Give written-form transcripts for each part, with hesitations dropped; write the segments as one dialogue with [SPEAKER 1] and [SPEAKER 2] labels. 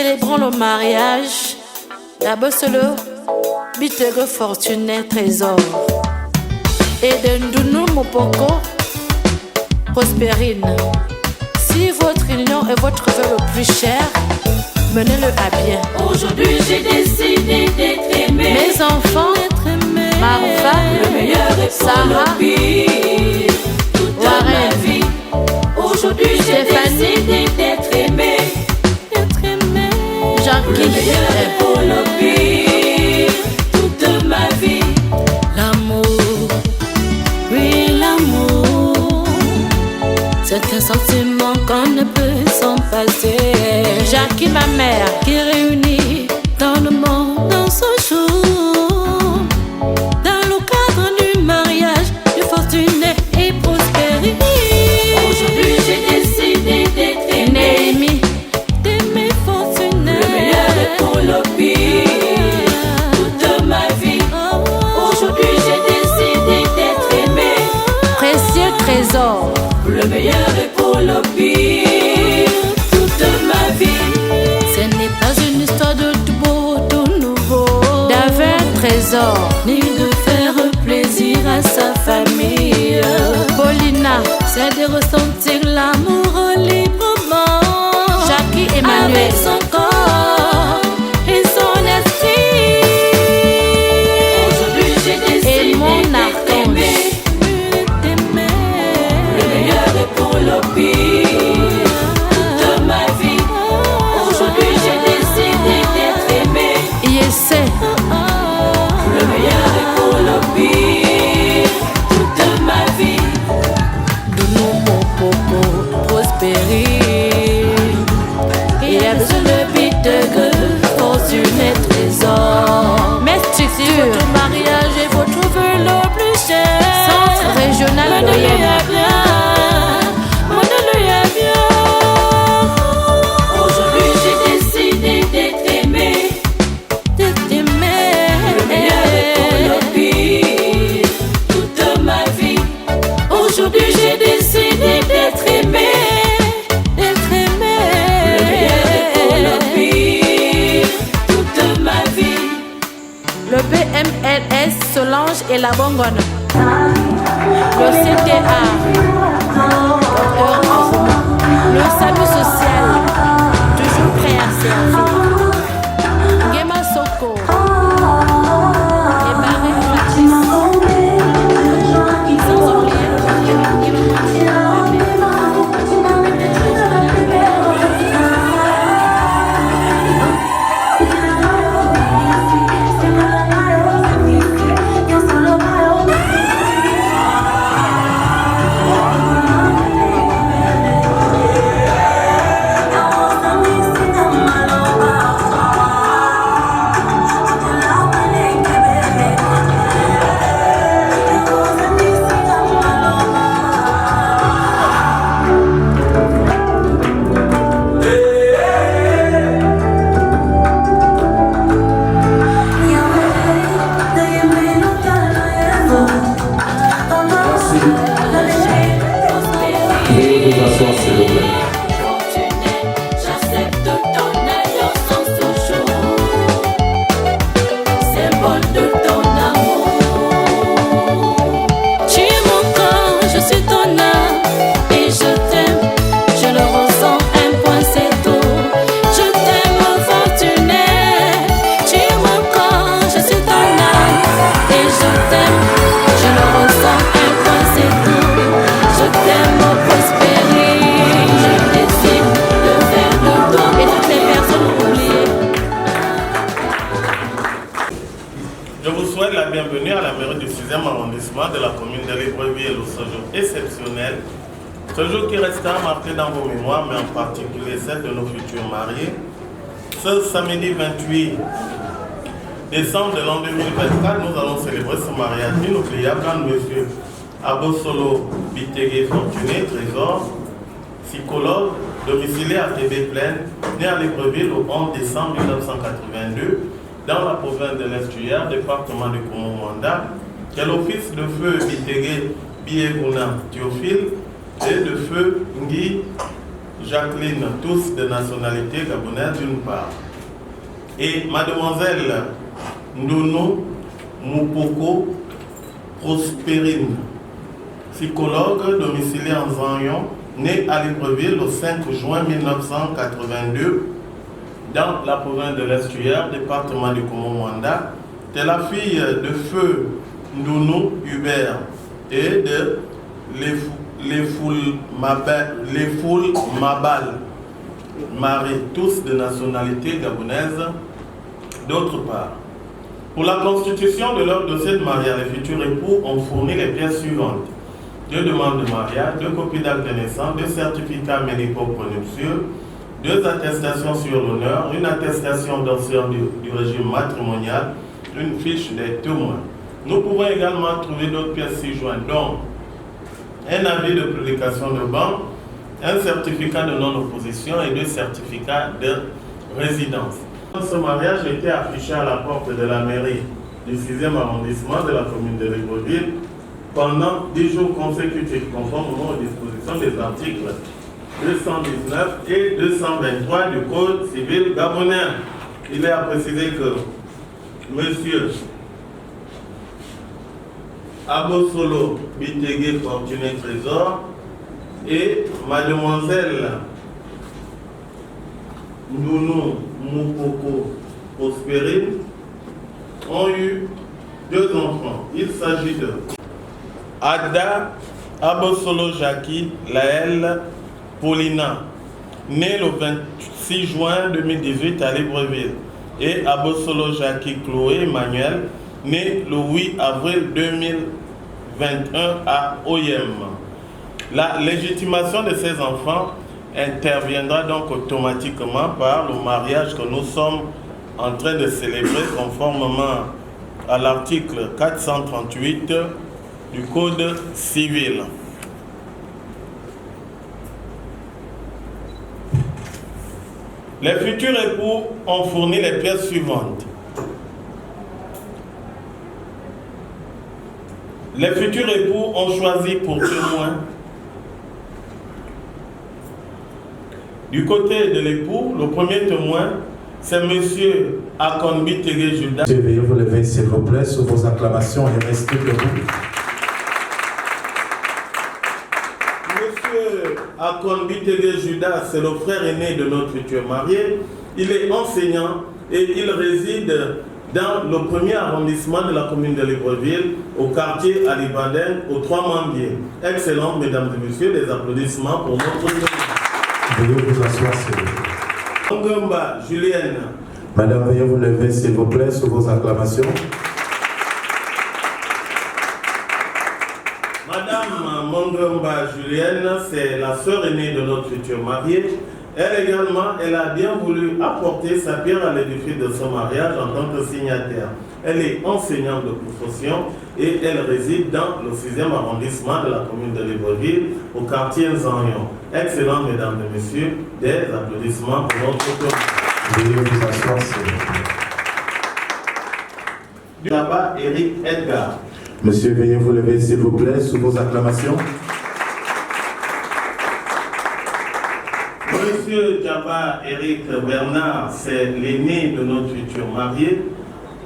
[SPEAKER 1] célébrons le mariage d'Abosolo, Bitego Fortuné Trésor et de Ndounou Mopoko Prospérine. Si votre union est votre vœu le plus cher, menez-le à bien.
[SPEAKER 2] Aujourd'hui j'ai décidé d'être aimé.
[SPEAKER 1] Mes enfants, Maroufa,
[SPEAKER 2] le meilleur est pour
[SPEAKER 1] Sarah,
[SPEAKER 2] le pire. Toute ma vie. Aujourd'hui j'ai décidé d'être aimé.
[SPEAKER 1] Jackie,
[SPEAKER 2] le meilleur est pour le pire. Toute ma vie.
[SPEAKER 1] L'amour, oui l'amour, c'est un sentiment qu'on ne peut s'en passer. Jackie, ma mère, qui réunit dans le monde dans ce jour, dans le cadre du mariage du Fortuné et Prospérine.
[SPEAKER 2] Aujourd'hui j'ai décidé d'être aimé.
[SPEAKER 1] Néhémie, d'aimer Fortuné,
[SPEAKER 2] le meilleur est pour le pire. Toute ma vie. Aujourd'hui j'ai décidé d'être aimé.
[SPEAKER 1] précieux trésor,
[SPEAKER 2] Le meilleur est pour le pire. Toute ma vie.
[SPEAKER 1] ce n'est pas une histoire de tout beau, tout nouveau, d'avoir un trésor, ni de faire plaisir à sa famille. Paulina, c'est de ressentir l'amour librement. Jackie Emmanuel, avec son corps et son esprit.
[SPEAKER 2] Aujourd'hui j'ai décidé
[SPEAKER 1] Et mon
[SPEAKER 2] d'être
[SPEAKER 1] archange,
[SPEAKER 2] aimé. Le meilleur est pour le pire. Toute ma vie. Aujourd'hui j'ai décidé d'être aimé.
[SPEAKER 1] Yessé,
[SPEAKER 2] Le meilleur est pour le pire. Toute ma vie.
[SPEAKER 1] Ndounou Mopoko Prospérine. Il y a besoin de Bitego Fortuné Trésor. Mes structures, votre mariage et votre vœu le plus cher. Centre régional de Yémen.
[SPEAKER 2] Aujourd'hui j'ai décidé d'être aimé. Le meilleur est pour le pire. Toute ma vie. Aujourd'hui j'ai décidé d'être aimé. Le meilleur est pour le pire. Toute ma vie.
[SPEAKER 1] Le BMLS Solange et la Bongonne. Le CTA, Dr Azouma. Le salut social, toujours prêt à servir. Ngema Soko et Marie Patrice. Sans oublier
[SPEAKER 2] J'accepte ton aide sans toujours. Symbole de ton amour.
[SPEAKER 1] tu es mon corps, je suis ton âme et je t'aime, je le ressens, un point c'est tout. Je t'aime Fortuné, tu es mon corps, je suis ton âme et je t'aime, je le ressens, un point c'est tout. Je t'aime Prospérine,
[SPEAKER 2] Je décide de faire de toi
[SPEAKER 1] et toutes les personnes oubliées.
[SPEAKER 3] Je vous souhaite la bienvenue à la mairie du 6e arrondissement de la commune de Libreville, ce jour exceptionnel. Ce jour qui restera marqué dans vos mémoires, mais en particulier celle de nos futurs mariés. Ce samedi 28 décembre de l'an 2024, nous allons célébrer ce mariage inoubliable entre M. Abosolo Bitego Fortuné Trésor, psychologue, domicilié à Tébé-Plaine, né à Libreville le 11 décembre 1982, dans la province de l'Estuaire, département de Komo-Mwanda, qui est le fils de feu Bitego Biégouna Théophile et de feu Ngui Jacqueline, tous de nationalité gabonaise d'une part, et mademoiselle Ndono Moupoko Prospérine, psychologue domiciliée en Zanyon, née à Libreville le 5 juin 1982 dans la province de l'Estuaire, département du Congo-Mwanda. C'est la fille de feu Ndono Hubert et de Lefoul Mabal Marie, tous de nationalité gabonaise d'autre part. Pour la constitution de leur dossier de mariage, les futurs époux ont fourni les pièces suivantes: 2 demandes de mariage, 2 copies d'acte de naissance, 2 certificats médico-pronuptieux, 2 attestations sur l'honneur, une attestation d'ancien du régime matrimonial, une fiche des témoins. Nous pouvons également trouver d'autres pièces ci-jointes, dont un avis de publication de banque, un certificat de non-opposition et 2 certificats de résidence. Ce mariage était affiché à la porte de la mairie du 6e arrondissement de la commune de Libreville pendant 10 jours consécutifs, conformément aux dispositions des articles 219 et 223 du Code civil gabonais. Il est à préciser que Monsieur Abosolo Bitege Fortuné Trésor et Mademoiselle Ndono Moupoko Prospérine ont eu 2 enfants. Il s'agit de Ada Abosolo Jackie Laëlle Paulina, née le 26 juin 2018 à Libreville, et Abosolo Jackie Chloé Emmanuel, né le 8 avril 2021 à Oyem. La légitimation de ces enfants interviendra donc automatiquement par le mariage que nous sommes en train de célébrer conformément à l'article 438 du Code civil. Les futurs époux ont fourni les pièces suivantes. Les futurs époux ont choisi pour témoin, du côté de l'époux, le premier témoin, c'est M. Akonbi Tege Judas.
[SPEAKER 4] Veuillez vous lever s'il vous plaît sous vos acclamations et restez debout.
[SPEAKER 3] M. Akonbi Tege Judas, c'est le frère aîné de notre futur marié. Il est enseignant et il réside dans le 1er arrondissement de la commune de Libreville, au quartier Alibaden, aux 3 Mandiers. Excellent, mesdames et messieurs, des applaudissements pour notre président.
[SPEAKER 4] Veuillez vous asseoir s'il vous plaît.
[SPEAKER 3] Mongomba Julienne.
[SPEAKER 4] Madame, veuillez vous lever s'il vous plaît sous vos acclamations.
[SPEAKER 3] Madame Mongomba Julienne, c'est la sœur aînée de notre futur marié. Elle également, elle a bien voulu apporter sa pierre à l'édifice de son mariage en tant que signataire. Elle est enseignante de profession et elle réside dans le 6e arrondissement de la commune de Libreville, au quartier Zanyon. Excellent, mesdames et messieurs, des applaudissements pour notre auteur.
[SPEAKER 4] Veuillez vous asseoir s'il vous plaît.
[SPEAKER 3] Là-bas, Eric Edgar.
[SPEAKER 4] Monsieur, veuillez vous lever s'il vous plaît sous vos acclamations.
[SPEAKER 3] Monsieur Djaba Eric Bernard, c'est l'aîné de notre futur marié.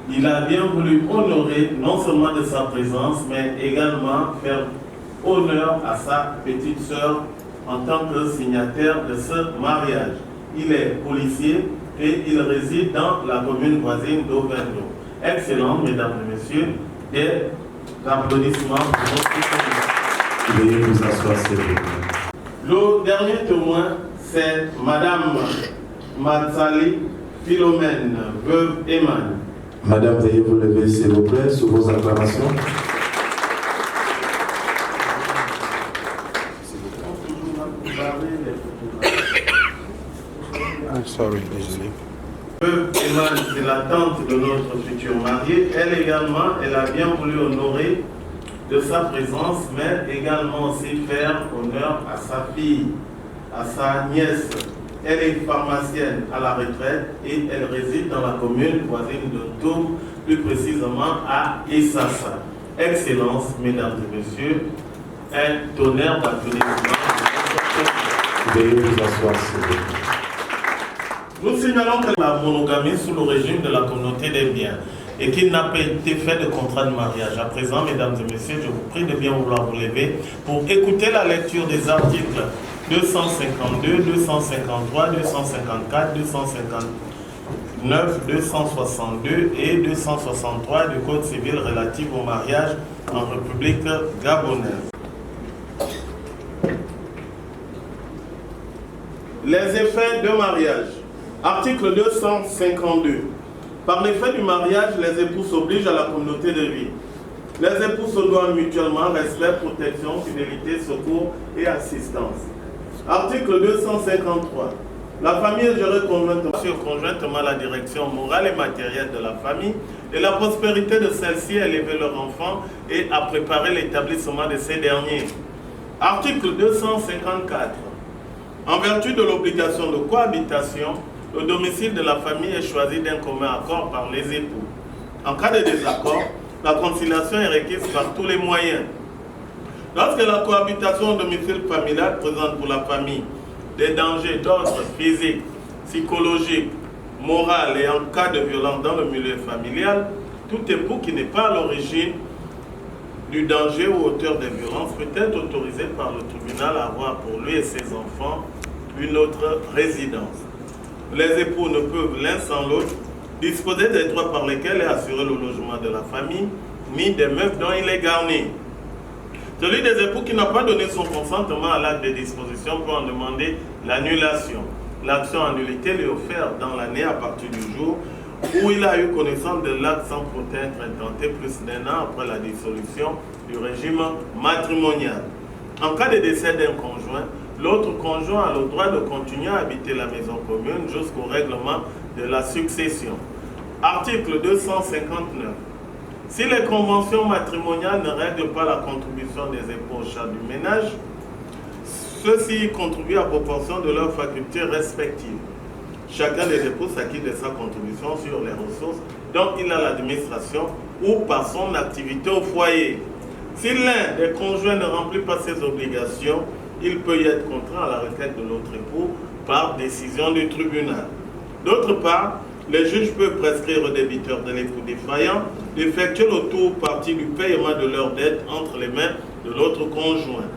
[SPEAKER 3] Il a bien voulu honorer non seulement de sa présence, mais également faire honneur à sa petite sœur en tant que signataire de ce mariage. Il est policier et il réside dans la commune voisine d'Auvergne. Excellent, mesdames et messieurs, des applaudissements pour notre futur marié.
[SPEAKER 4] Veuillez vous asseoir s'il vous plaît.
[SPEAKER 3] Le dernier témoin, c'est Madame Matsali Philomène, veuve Eman.
[SPEAKER 4] Madame, veuillez vous lever s'il vous plaît sous vos acclamations.
[SPEAKER 5] Sorry, désolé.
[SPEAKER 3] Veuve Eman, c'est la tante de notre futur marié. Elle également, elle a bien voulu honorer de sa présence, mais également aussi faire honneur à sa fille, à sa nièce. Elle est pharmacienne à la retraite et elle réside dans la commune voisine de Tours, plus précisément à Essassa. Excellence, mesdames et messieurs, un tonnerre d'applaudissements.
[SPEAKER 4] Veuillez vous asseoir, s'il vous plaît.
[SPEAKER 3] Nous signalons que la monogamie sous le régime de la communauté des biens et qu'il n'a pas été fait de contrat de mariage. À présent, mesdames et messieurs, je vous prie de bien vouloir vous lever pour écouter la lecture des articles 252, 253, 254, 259, 262 et 263 du Code civil relatif au mariage en République gabonaise. Les effets de mariage. Article 252. Par l'effet du mariage, les époux s'obligent à la communauté de vie. Les époux se doivent mutuellement respect, protection, fidélité, secours et assistance. Article 253. La famille est gérée conjointement la direction morale et matérielle de la famille et la prospérité de celle-ci à élever leurs enfants et à préparer l'établissement de ces derniers. Article 254. En vertu de l'obligation de cohabitation, le domicile de la famille est choisi d'un commun accord par les époux. En cas de désaccord, la conciliation est requise par tous les moyens. Lorsque la cohabitation au domicile familial présente pour la famille des dangers d'ordre physique, psychologique, moral et en cas de violence dans le milieu familial, tout époux qui n'est pas à l'origine du danger ou auteur de violence peut être autorisé par le tribunal à avoir pour lui et ses enfants une autre résidence. Les époux ne peuvent l'un sans l'autre disposer des droits par lesquels est assuré le logement de la famille, ni des meubles dont il est garni. Celui des époux qui n'a pas donné son consentement à l'acte de disposition peut en demander l'annulation. L'action en nullité lui est offerte dans l'année à partir du jour où il a eu connaissance de l'acte sans peut-être intenté plus d'1 an après la dissolution du régime matrimonial. En cas de décès d'un conjoint, l'autre conjoint a le droit de continuer à habiter la maison commune jusqu'au règlement de la succession. Article 259. Si les conventions matrimoniales ne règlent pas la contribution des époux au charges du ménage, ceux-ci contribuent à proportion de leurs facultés respectives. Chacun des époux s'acquitte de sa contribution sur les ressources dont il a l'administration ou par son activité au foyer. Si l'un des conjoints ne remplit pas ses obligations, il peut y être contraint à la requête de l'autre époux par décision du tribunal. D'autre part, les juges peuvent prescrire aux débiteurs de l'époux défaillant d'effectuer le tout partie du paiement de leur dette entre les mains de l'autre conjoint.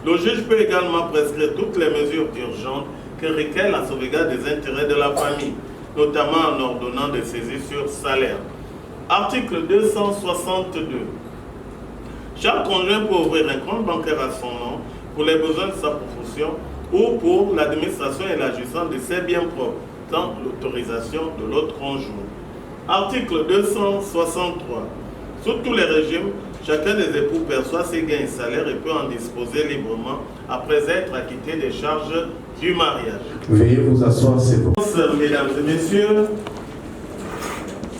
[SPEAKER 3] Le juge peut également prescrire toutes les mesures urgentes que requiert la sauvegarde des intérêts de la famille, notamment en ordonnant des saisies sur salaire. Article 262. Chaque conjoint peut ouvrir un compte bancaire à son nom pour les besoins de sa profession ou pour l'administration et la gestion de ses biens propres, sans l'autorisation de l'autre conjoint. Article 263. Sous tous les régimes, chacun des époux perçoit ses gains et salaires et peut en disposer librement après être acquitté des charges du mariage.
[SPEAKER 4] Veuillez vous asseoir, s'il vous plaît.
[SPEAKER 3] Mesdames et messieurs,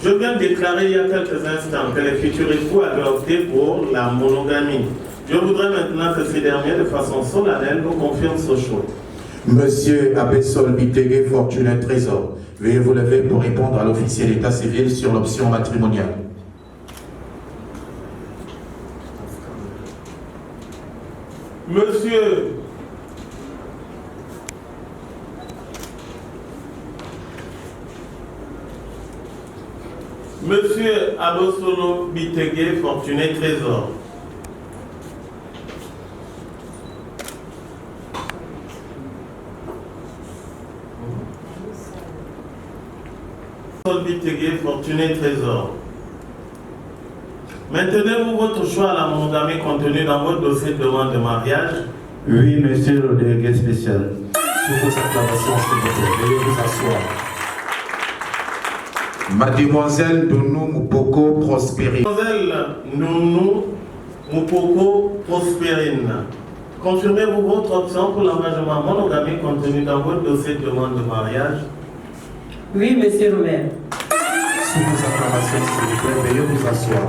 [SPEAKER 3] je viens de déclarer il y a quelques instants que les futurs époux avaient opté pour la monogamie. Je voudrais maintenant que ces derniers, de façon solennelle, nous confirment ce choix.
[SPEAKER 4] Monsieur Abessol Bitegue Fortuné Trésor, veuillez vous lever pour répondre à l'officier d'état civil sur l'option matrimoniale.
[SPEAKER 3] Monsieur Abessol Bitegue Fortuné Trésor. Bitegue Fortuné Trésor. Maintenez-vous votre choix à la monogamie contenu dans votre dossier de demande de mariage?
[SPEAKER 5] Oui, monsieur le délégué spécial.
[SPEAKER 4] Sous vos acclamations, s'il vous plaît, veuillez vous asseoir. Mademoiselle Nounou Moupoko Prospérine.
[SPEAKER 3] Mademoiselle Nounou Moupoko Prospérine. Confirmez-vous votre option pour l'engagement monogamie contenu dans votre dossier de demande de mariage?
[SPEAKER 6] Oui, monsieur le maire.
[SPEAKER 4] Sous vos acclamations, s'il vous plaît, veuillez vous asseoir.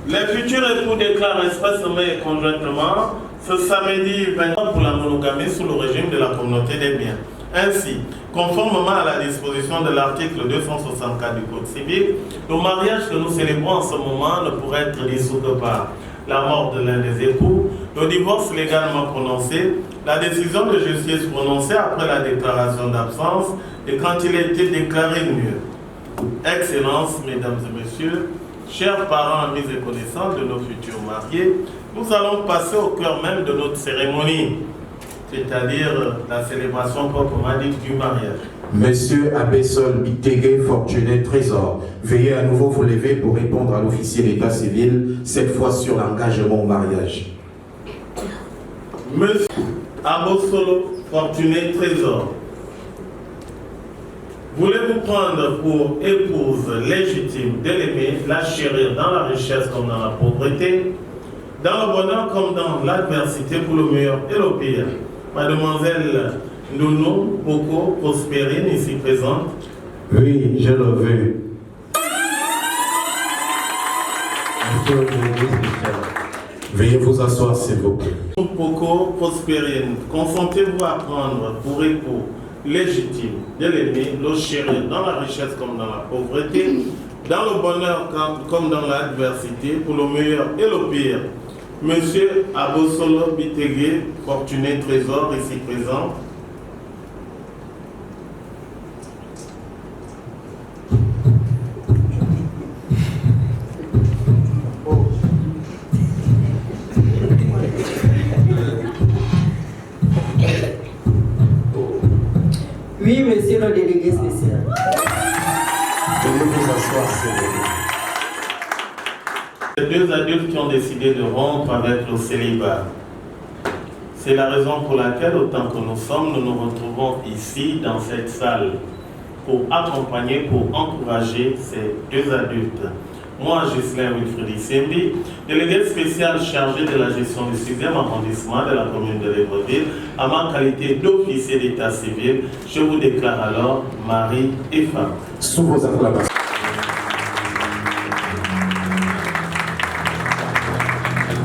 [SPEAKER 3] Les futurs époux déclarent expressément et conjointement ce samedi 20 pour la monogamie sous le régime de la communauté des biens. Ainsi, conformément à la disposition de l'article 264 du Code civil, le mariage que nous célébrons en ce moment ne pourrait être dissous que par la mort de l'un des époux, le divorce légalement prononcé, la décision de justice prononcée après la déclaration d'absence et quand il a été déclaré nul. Excellences, mesdames et messieurs, chers parents, amis et connaissances de nos futurs mariés, nous allons passer au cœur même de notre cérémonie, c'est-à-dire la célébration proprement dite du mariage.
[SPEAKER 4] Monsieur Abessol Bitegue Fortuné Trésor, veuillez à nouveau vous lever pour répondre à l'officier d'état civil, cette fois sur l'engagement au mariage.
[SPEAKER 3] Monsieur Abosolo Fortuné Trésor, voulez-vous prendre pour épouse légitime de l'aimer, la chérir dans la richesse comme dans la pauvreté, dans le bonheur comme dans l'adversité, pour le meilleur et le pire? Mademoiselle Nounou Boko Prospérine, ici présente.
[SPEAKER 5] Oui, je le veux. Monsieur le délégué spécial.
[SPEAKER 4] Veuillez vous asseoir, s'il vous plaît.
[SPEAKER 3] Boko Prospérine, consentez-vous à prendre pour époux légitime de l'aimer, le chérir dans la richesse comme dans la pauvreté, dans le bonheur comme dans l'adversité, pour le meilleur et le pire? Monsieur Abosolo Bitegue Fortuné Trésor, ici présent.
[SPEAKER 6] Oui, monsieur le délégué spécial.
[SPEAKER 4] Veuillez vous asseoir, s'il vous plaît.
[SPEAKER 3] Ces deux adultes qui ont décidé de rompre avec le célibat. C'est la raison pour laquelle, autant que nous sommes, nous nous retrouvons ici, dans cette salle, pour accompagner, pour encourager ces deux adultes. Moi, Ghislain Wilfried Sembi, délégué spécial chargé de la gestion du 6e arrondissement de la commune de Libreville, à ma qualité d'officier d'état civil, je vous déclare alors mari et femme.
[SPEAKER 4] Sous vos acclamations.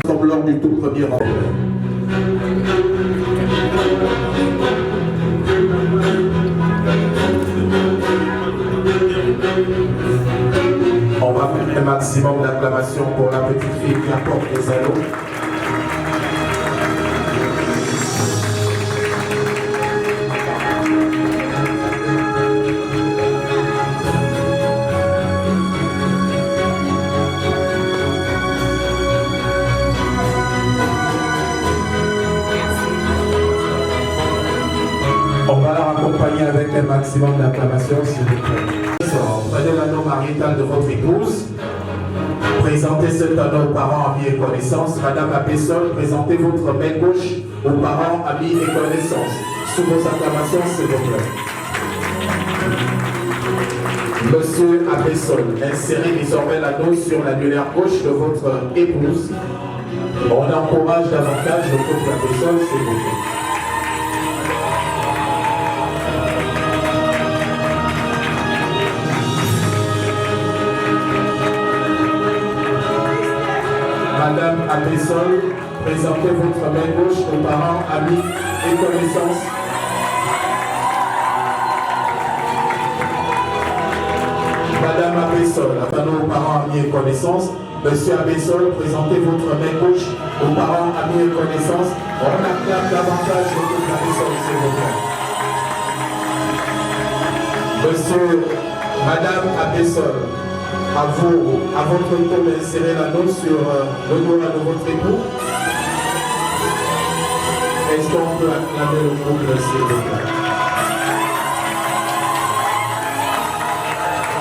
[SPEAKER 4] Comme lors du tout premier rendez-vous. On va faire un maximum d'acclamations pour la petite fille qui apporte les anneaux. On va la raccompagner avec un maximum d'acclamations, s'il vous plaît. Prenez l'anneau marital de votre épouse. Présentez cet anneau aux parents, amis et connaissances. Madame Abessol, présentez votre main gauche aux parents, amis et connaissances. Sous vos acclamations, s'il vous plaît. Monsieur Abessol, insérez désormais l'anneau sur l'annulaire gauche de votre épouse. On encourage davantage le couple Abessol, s'il vous plaît. Madame Abessol, présentez votre main gauche aux parents, amis et connaissances. Madame Abessol, l'anneau aux parents, amis et connaissances. Monsieur Abessol, présentez votre main gauche aux parents, amis et connaissances. On acclame davantage le couple Abessol, s'il vous plaît. Monsieur, Madame Abessol, à votre tour d'insérer l'anneau sur le dos de votre époux. Est-ce qu'on peut acclamer le couple, s'il vous plaît?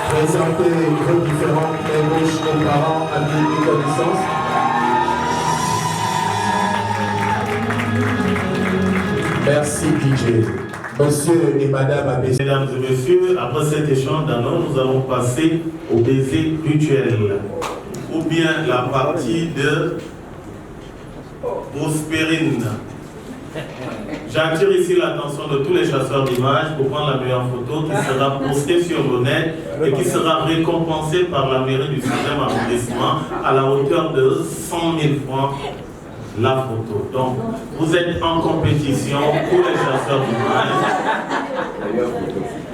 [SPEAKER 4] Présentez vos différentes mains gauches aux parents, amis et connaissances. Merci DJ. Monsieur et Madame Abessol.
[SPEAKER 3] Mesdames et messieurs, après cet échange d'anneaux, nous allons passer au baiser mutuel, ou bien la partie de Prospérine. J'attire ici l'attention de tous les chasseurs d'images pour prendre la meilleure photo qui sera postée sur le net et qui sera récompensée par la mairie du 6e arrondissement à la hauteur de 100 000 francs la photo. Donc, vous êtes en compétition pour les chasseurs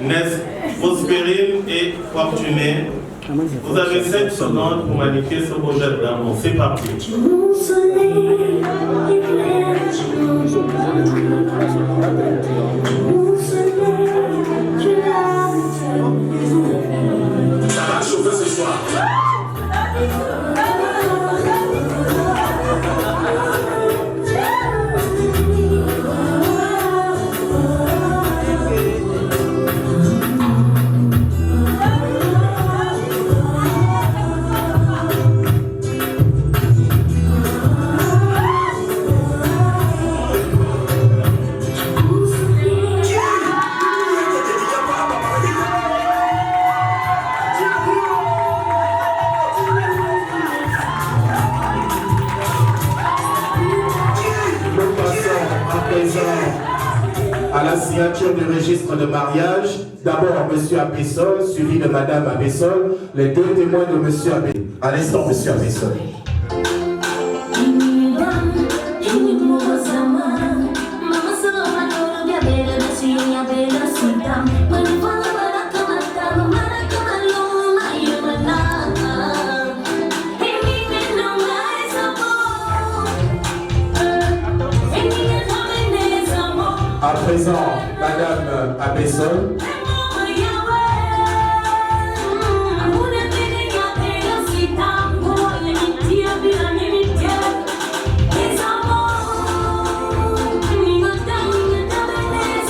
[SPEAKER 3] d'images. Prospérine et Fortuné Vous avez 7 secondes pour magnifier ce projet d'amour. C'est parti.
[SPEAKER 2] Mon soleil éclaire mon soleil, tu l'as.
[SPEAKER 4] Ça va chauffer ce soir. À la signature du registre de mariage, d'abord M. Abessol, suivi de Mme Abessol, les deux témoins de M. Abessol. À l'instant, M. Abessol. À présent, Mme Abessol.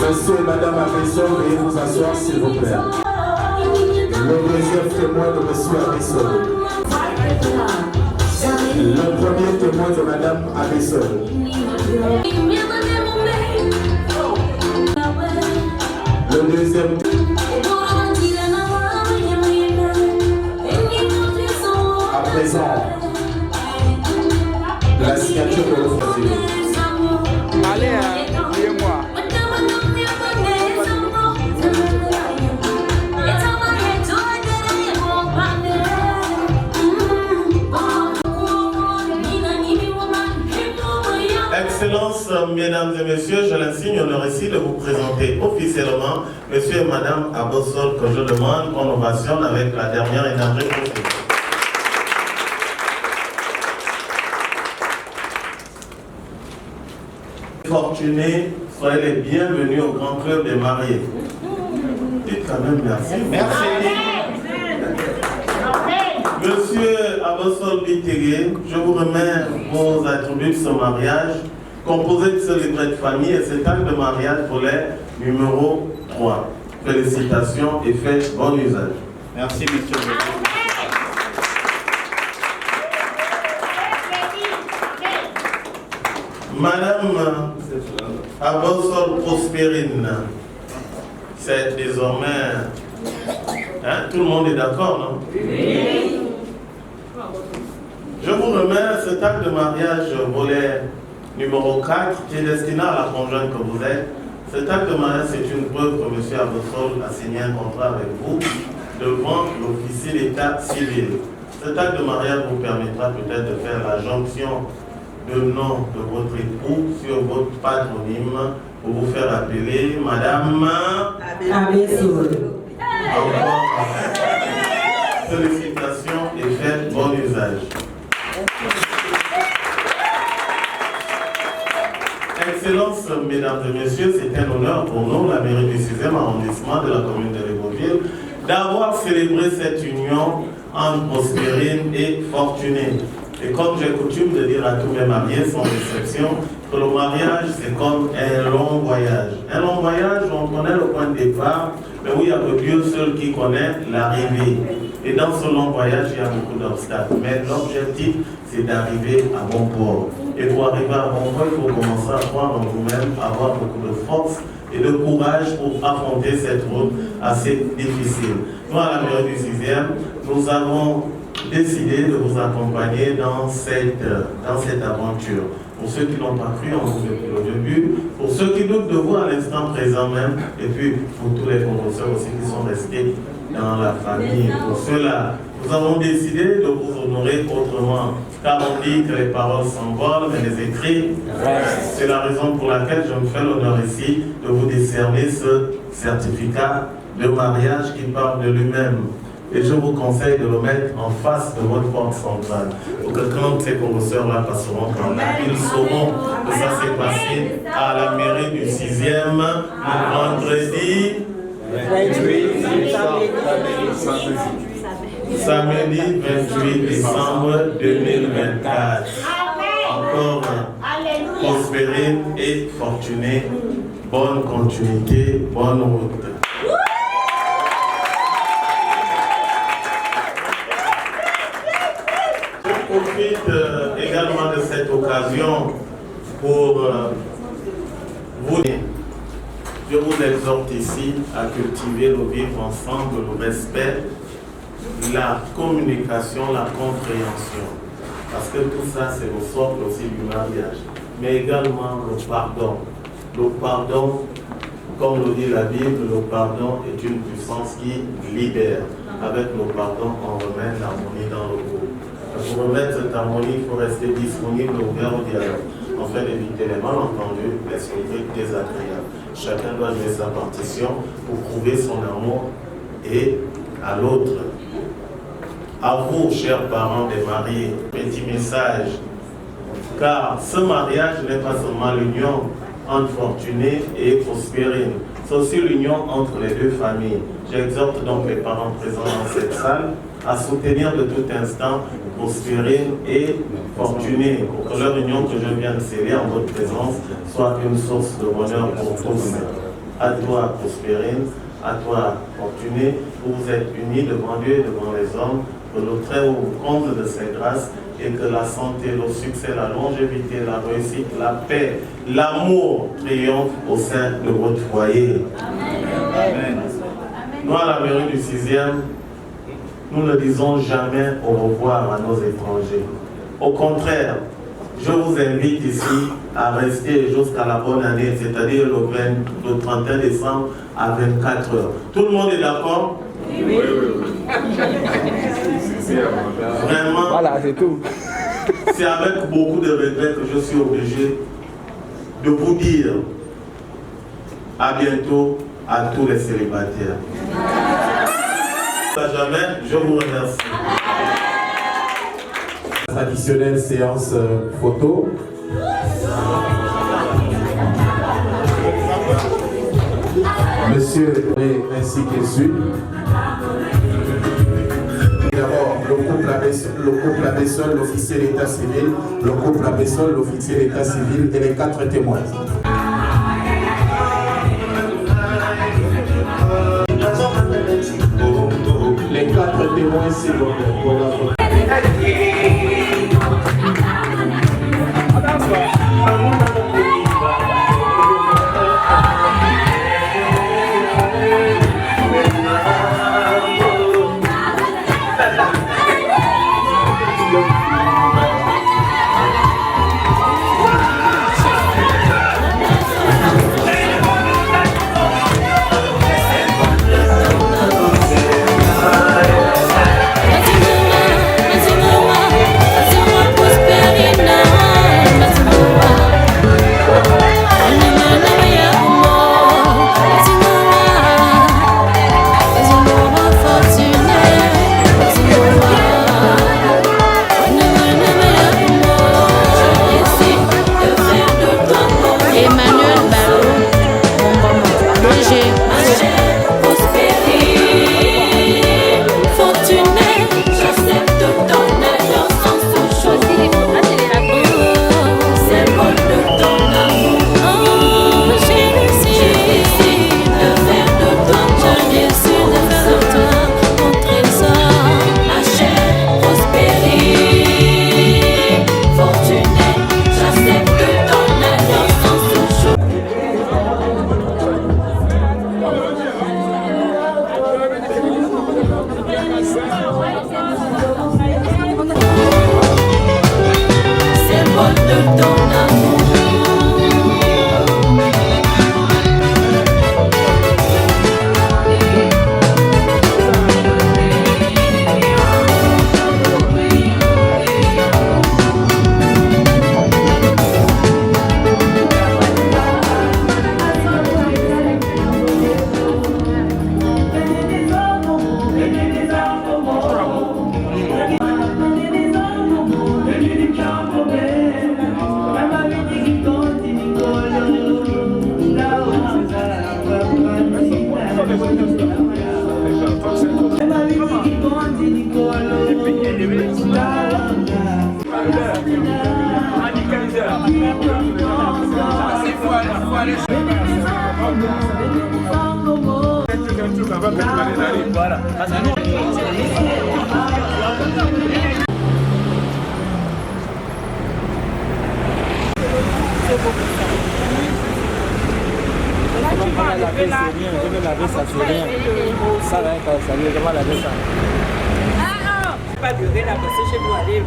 [SPEAKER 4] Monsieur et Mme Abessol, veuillez vous asseoir s'il vous plaît. Le deuxième témoin de M. Abessol. Le premier témoin de Mme Abessol. Le deuxième. À présent, la signature de l'officier.
[SPEAKER 7] Allez, oubliez-moi.
[SPEAKER 3] Excellences, mesdames et messieurs, je l'insigne honneur ici de vous présenter officiellement monsieur et madame Abessol, que je demande qu'on ovationne avec la dernière énergie possible. Fortunés, soyez les bienvenus au grand club des mariés. Dites quand même merci. Merci. Monsieur Abessol Bitege, je vous remets vos attributs de ce mariage, composé de ce livret de famille et cet acte de mariage volet numéro 3. Félicitations et faites bon usage.
[SPEAKER 7] Merci, monsieur.
[SPEAKER 3] Madame Abessol Prospérine, c'est désormais... Hein, tout le monde est d'accord, non? Oui. Je vous remets cet acte de mariage volet numéro 4 qui est destiné à la conjointe que vous êtes. Cet acte de mariage, c'est une preuve que M. Abessol a signé un contrat avec vous devant l'officier d'état civil. Cet acte de mariage vous permettra peut-être de faire la jonction de nom de votre époux sur votre patronyme pour vous faire appeler Madame
[SPEAKER 6] Abessol.
[SPEAKER 3] Félicitations et faites bon usage. Excellences, mesdames et messieurs, c'est un honneur pour nous, la mairie du 6e arrondissement de la commune de Légoville, d'avoir célébré cette union entre Prospérine et Fortuné. Et comme j'ai coutume de dire à tous mes mariés sans exception, que le mariage c'est comme un long voyage. Un long voyage où on connaît le point de départ, mais où il n'y a que Dieu seul qui connaît l'arrivée. Et dans ce long voyage, il y a beaucoup d'obstacles. Mais l'objectif, c'est d'arriver à bon port. Et pour arriver à bon port, il faut commencer à croire en vous-même, avoir beaucoup de force et de courage pour affronter cette route assez difficile. Nous, à la mairie du 6e, nous avons décidé de vous accompagner dans cette aventure. Pour ceux qui n'ont pas cru en vous depuis le début, pour ceux qui doutent de vous à l'instant présent même, et puis pour tous les professeurs aussi qui sont restés dans la famille. Pour ceux-là, nous avons décidé de vous honorer autrement, car on dit que les paroles s'envolent, mais les écrits restent. C'est la raison pour laquelle je me fais l'honneur ici de vous décerner ce certificat de mariage qui parle de lui-même. Et je vous conseille de le mettre en face de votre porte centrale. Pour que quand ces consoeurs-là passeront par là, ils sauront que ça s'est passé à la mairie du 6e, le vendredi 28 décembre 2024. Encore prospérine et fortunée. Bonne continuité, bonne route. Je profite également de cette occasion pour vous dire, je vous exhorte ici à cultiver le vivre ensemble, le respect, la communication, la compréhension. Parce que tout ça, c'est le socle aussi du mariage. Mais également le pardon. Le pardon, comme le dit la Bible, le pardon est une puissance qui libère. Avec le pardon, on remet l'harmonie dans le groupe. Pour remettre cette harmonie, il faut rester disponible, ouvert au dialogue, afin d'éviter les malentendus, les conflits désagréables. Chacun doit jouer sa partition pour prouver son amour et à l'autre. À vous, chers parents des mariés, petit message, car ce mariage n'est pas seulement l'union entre Fortuné et Prospérine, c'est aussi l'union entre les deux familles. J'exhorte donc les parents présents dans cette salle à soutenir de tout instant Prospérine et Fortuné pour que leur union que je viens de sceller en votre présence soit une source de bonheur pour tous. À toi, Prospérine, à toi, Fortuné, vous êtes unis devant Dieu et devant les hommes, que le Très-Haut vous comble de ses grâces et que la santé, le succès, la longévité, la réussite, la paix, l'amour triomphent au sein de votre foyer. Amen. Nous, à la mairie du 6e, nous ne disons jamais au revoir à nos étrangers. Au contraire, je vous invite ici à rester jusqu'à la bonne année, c'est-à-dire le 31 décembre à 24 heures. Tout le monde est d'accord? Oui. Vraiment,
[SPEAKER 7] Voilà, c'est tout.
[SPEAKER 3] c'est avec beaucoup de regrets que je suis obligé de vous dire à bientôt à tous les célibataires. À jamais, je vous remercie.
[SPEAKER 4] Traditionnelle séance photo. Monsieur ainsi que Sud. D'abord, le couple Abessol, l'officier d'état civil, le couple Abessol, l'officier d'état civil et les 4 témoins. Les 4 témoins, s'il vous plaît, pour la photo.
[SPEAKER 7] Je vais laver ça, c'est rien. Ça va être ça, je vais laver ça.
[SPEAKER 6] Pas durer là parce que chez vous aller.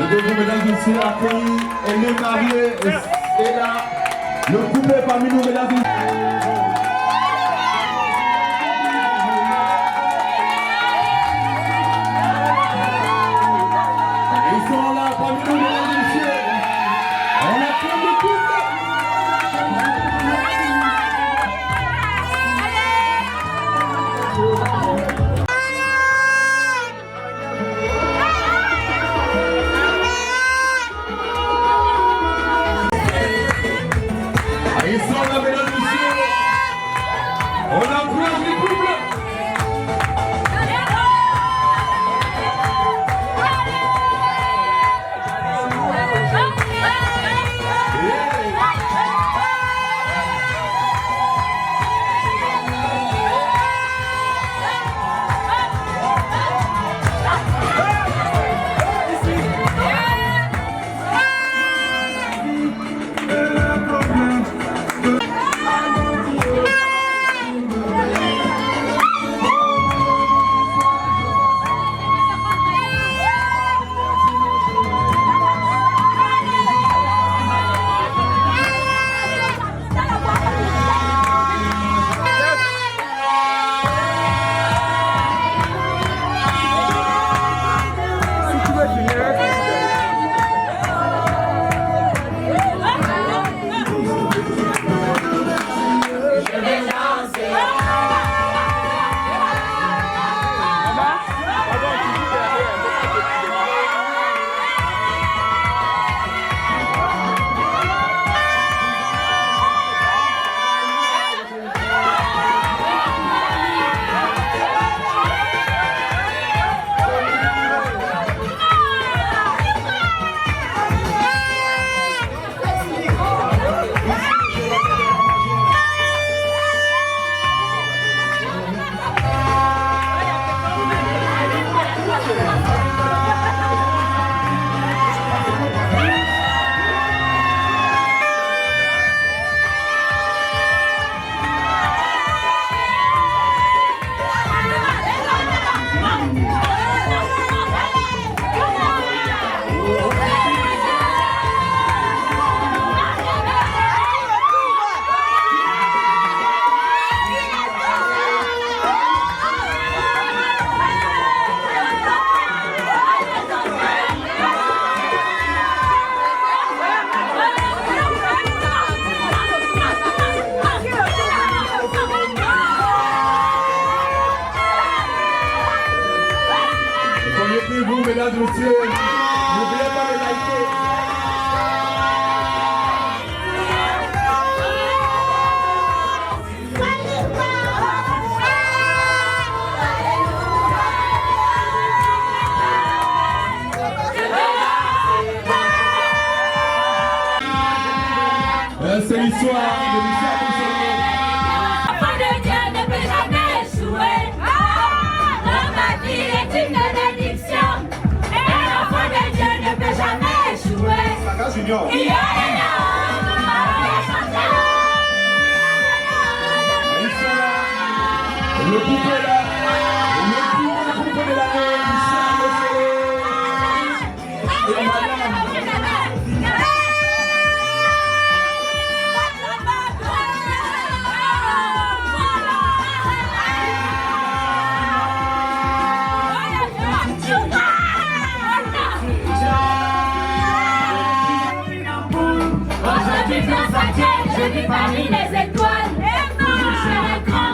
[SPEAKER 4] Et de vous, mesdames et messieurs, accueillir et les mariés et là, le couple parmi nous, mesdames et messieurs. Ils sont là parmi nous, mesdames et messieurs. On a plein de couple. Ils sont là, mesdames et messieurs. On encourage les couples. Vous, mesdames et messieurs, n'oubliez pas de liker. C'est l'histoire de Michel Bouchonnet.
[SPEAKER 1] Enfant de Dieu ne peut jamais échouer. Dans ma vie est une bénédiction. Et l'enfant de Dieu ne peut jamais échouer.
[SPEAKER 4] Le couple est là. Le couple de l'année, Michel et madame.
[SPEAKER 1] Je vis parmi les étoiles.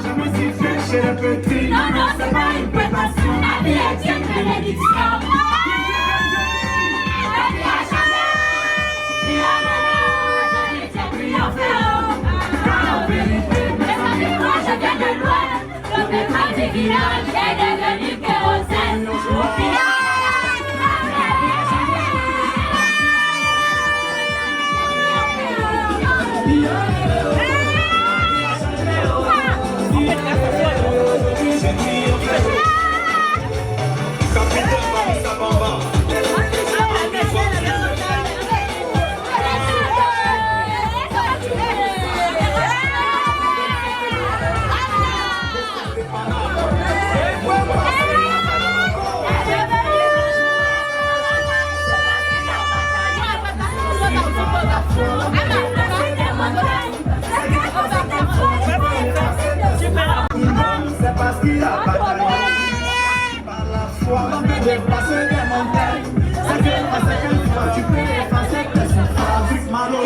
[SPEAKER 1] Je me suis fait chez le petit. Non, non, c'est pas une prétention. La vie est une bénédiction. village est devenu kérosène. Au final,
[SPEAKER 8] c'est parce qu'il a bataillé par la foi de passer des montagnes. C'est qu'une fois tu peux effacer tes souffrances. Afrique Malo.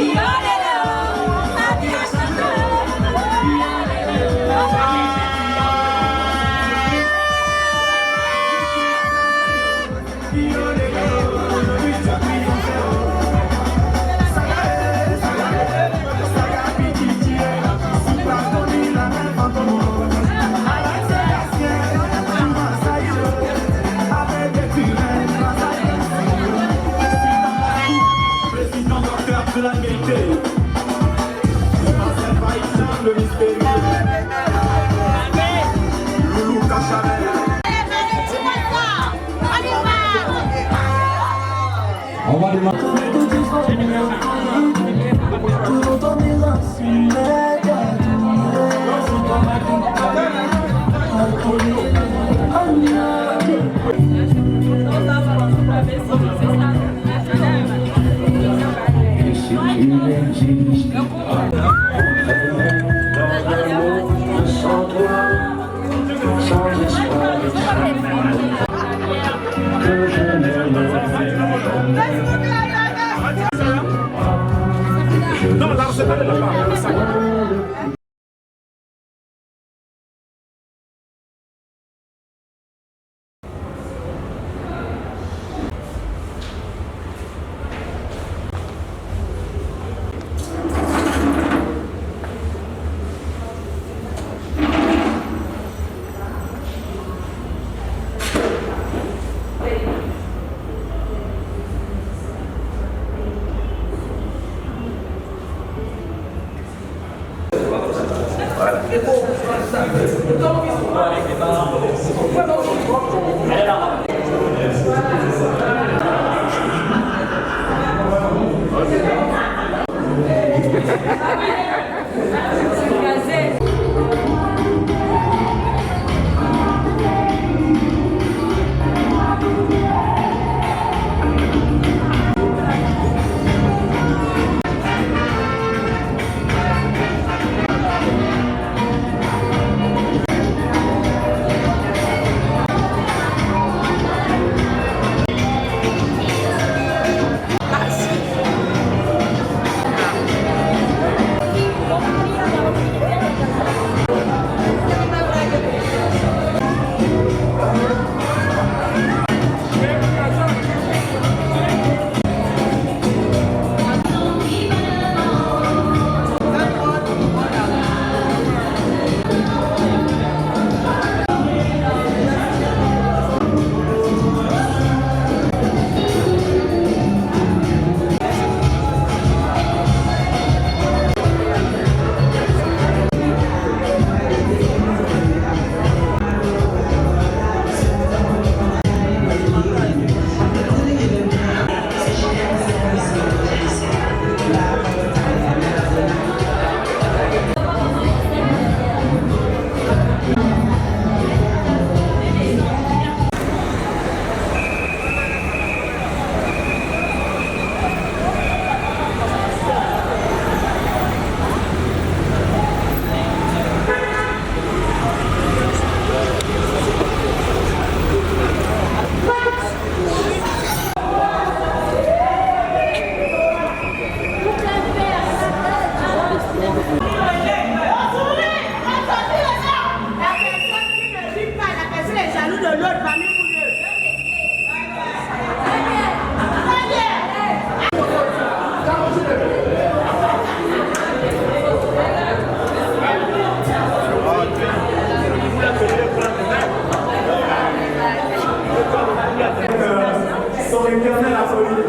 [SPEAKER 8] De la vérité, le mystérieux, Loulou Kachamel.
[SPEAKER 4] On va demander.
[SPEAKER 8] Non, là, c'est pas de là-bas. l'éternel acolyte.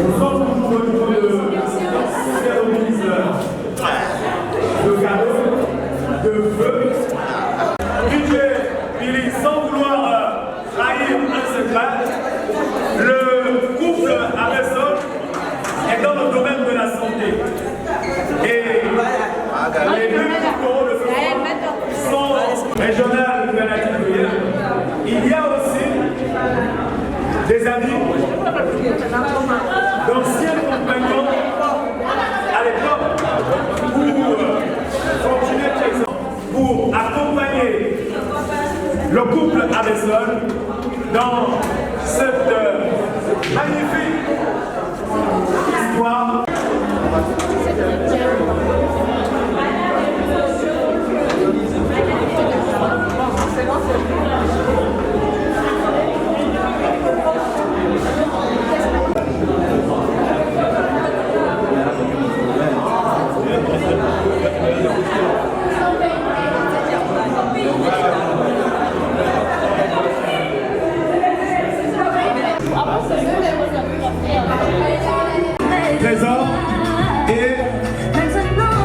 [SPEAKER 8] Nous sommes toujours au niveau de cadeau, de feu. DJ Billy, sans vouloir trahir un secret, le couple Abessol est dans le domaine de la santé. Et les deux coups de ce sont régionales de la culture. Il y a aussi des amis, d'anciens compagnons à l'époque pour accompagner le couple Abessol dans cette magnifique histoire. Trésor et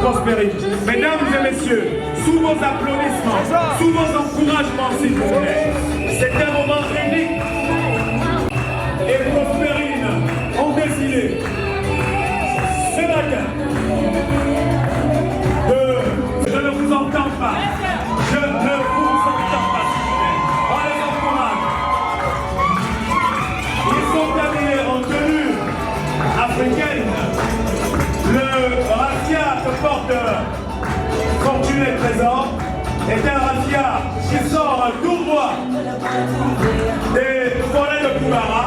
[SPEAKER 8] prospérité. Mesdames et messieurs, sous vos applaudissements, sous vos encouragements, s'il vous plaît, c'est un moment unique. Et Prospérine ont décidé ce matin de... Je ne vous entends pas. Je ne vous entends pas, s'il vous plaît. On les encourage. Ils sont habillés en tenue africaine. Le razzia que porte Fortune et Trésor est un razzia qui sort tout droit des forêts de Koubara.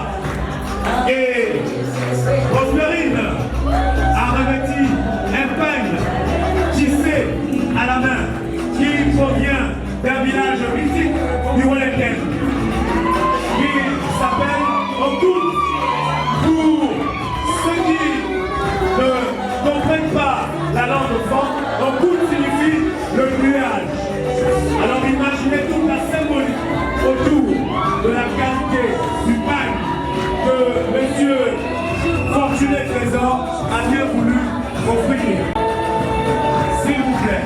[SPEAKER 8] Et Prospérine a revêtu un peigne tissé à la main qui provient d'un village mythique du Wellington qui s'appelle Okut. Pour ceux qui ne comprennent pas la langue forte, Okut signifie le nuage. Alors imaginez toute la symbolique autour de la qualité du pain que monsieur Fortuné Trésor a bien voulu offrir. S'il vous plaît,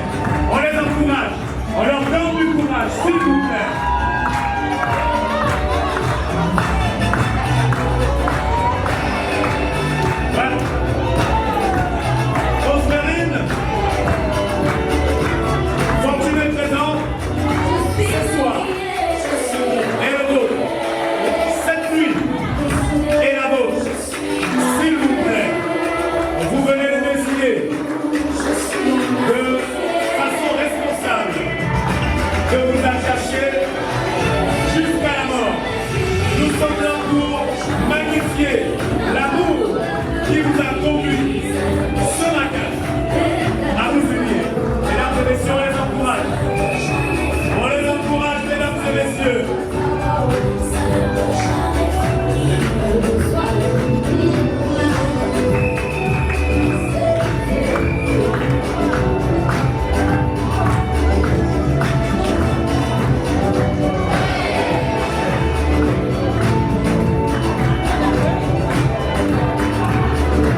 [SPEAKER 8] on les encourage, on leur donne du courage, s'il vous plaît. Prospérine, Fortuné Trésor, ce soir, et le vôtre, cette nuit, et la vôtre, s'il vous plaît, vous venez de décider de façon responsable de vous attacher jusqu'à la mort. Nous sommes là pour magnifier l'amour qui vous a conduit ce matin à vous unir. Mesdames et messieurs, on les encourage. On les encourage, mesdames et messieurs.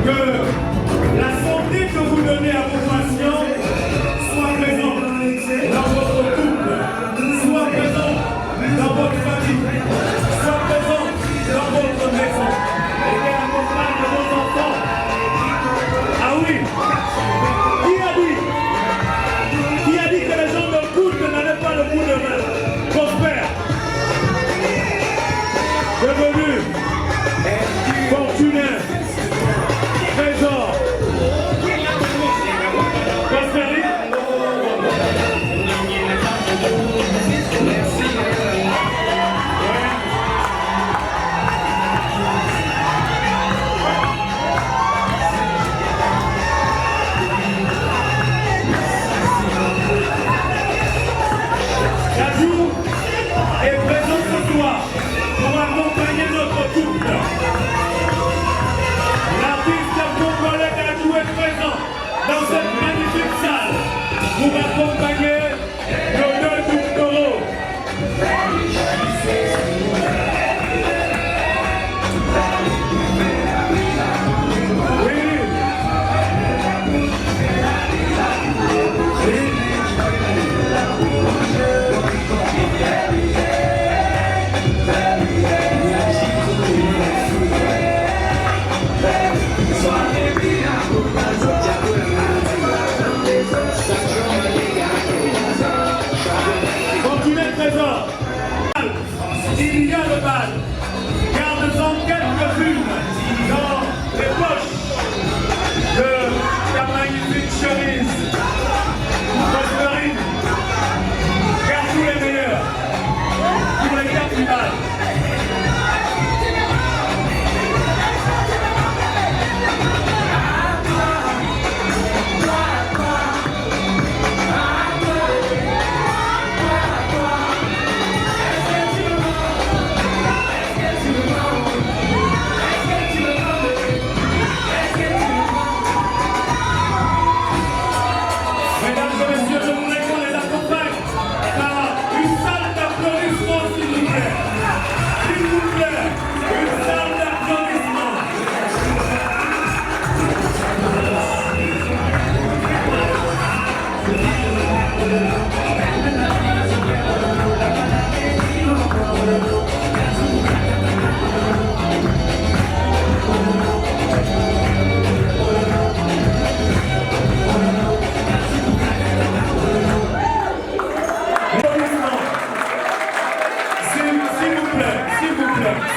[SPEAKER 8] Que la santé que vous donnez à vos patients soit présente dans votre couple, soit présente dans votre famille, soit présente dans votre maison et qu'elle accompagne vos enfants. Ah oui, qui a dit que les gens de couple n'avaient pas le coup de main? Prospère, devenu Fortuné Trésor, Prospérine. Cajou est présent ce soir pour accompagner notre couple.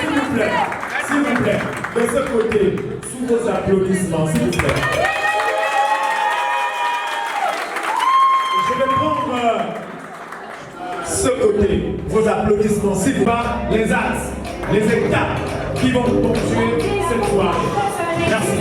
[SPEAKER 8] s'il vous plaît, de ce côté, sous vos applaudissements, s'il vous plaît. Je vais prendre ce côté, vos applaudissements, s'il vous plaît, les axes, les étapes qui vont ponctuer cette soirée. Merci.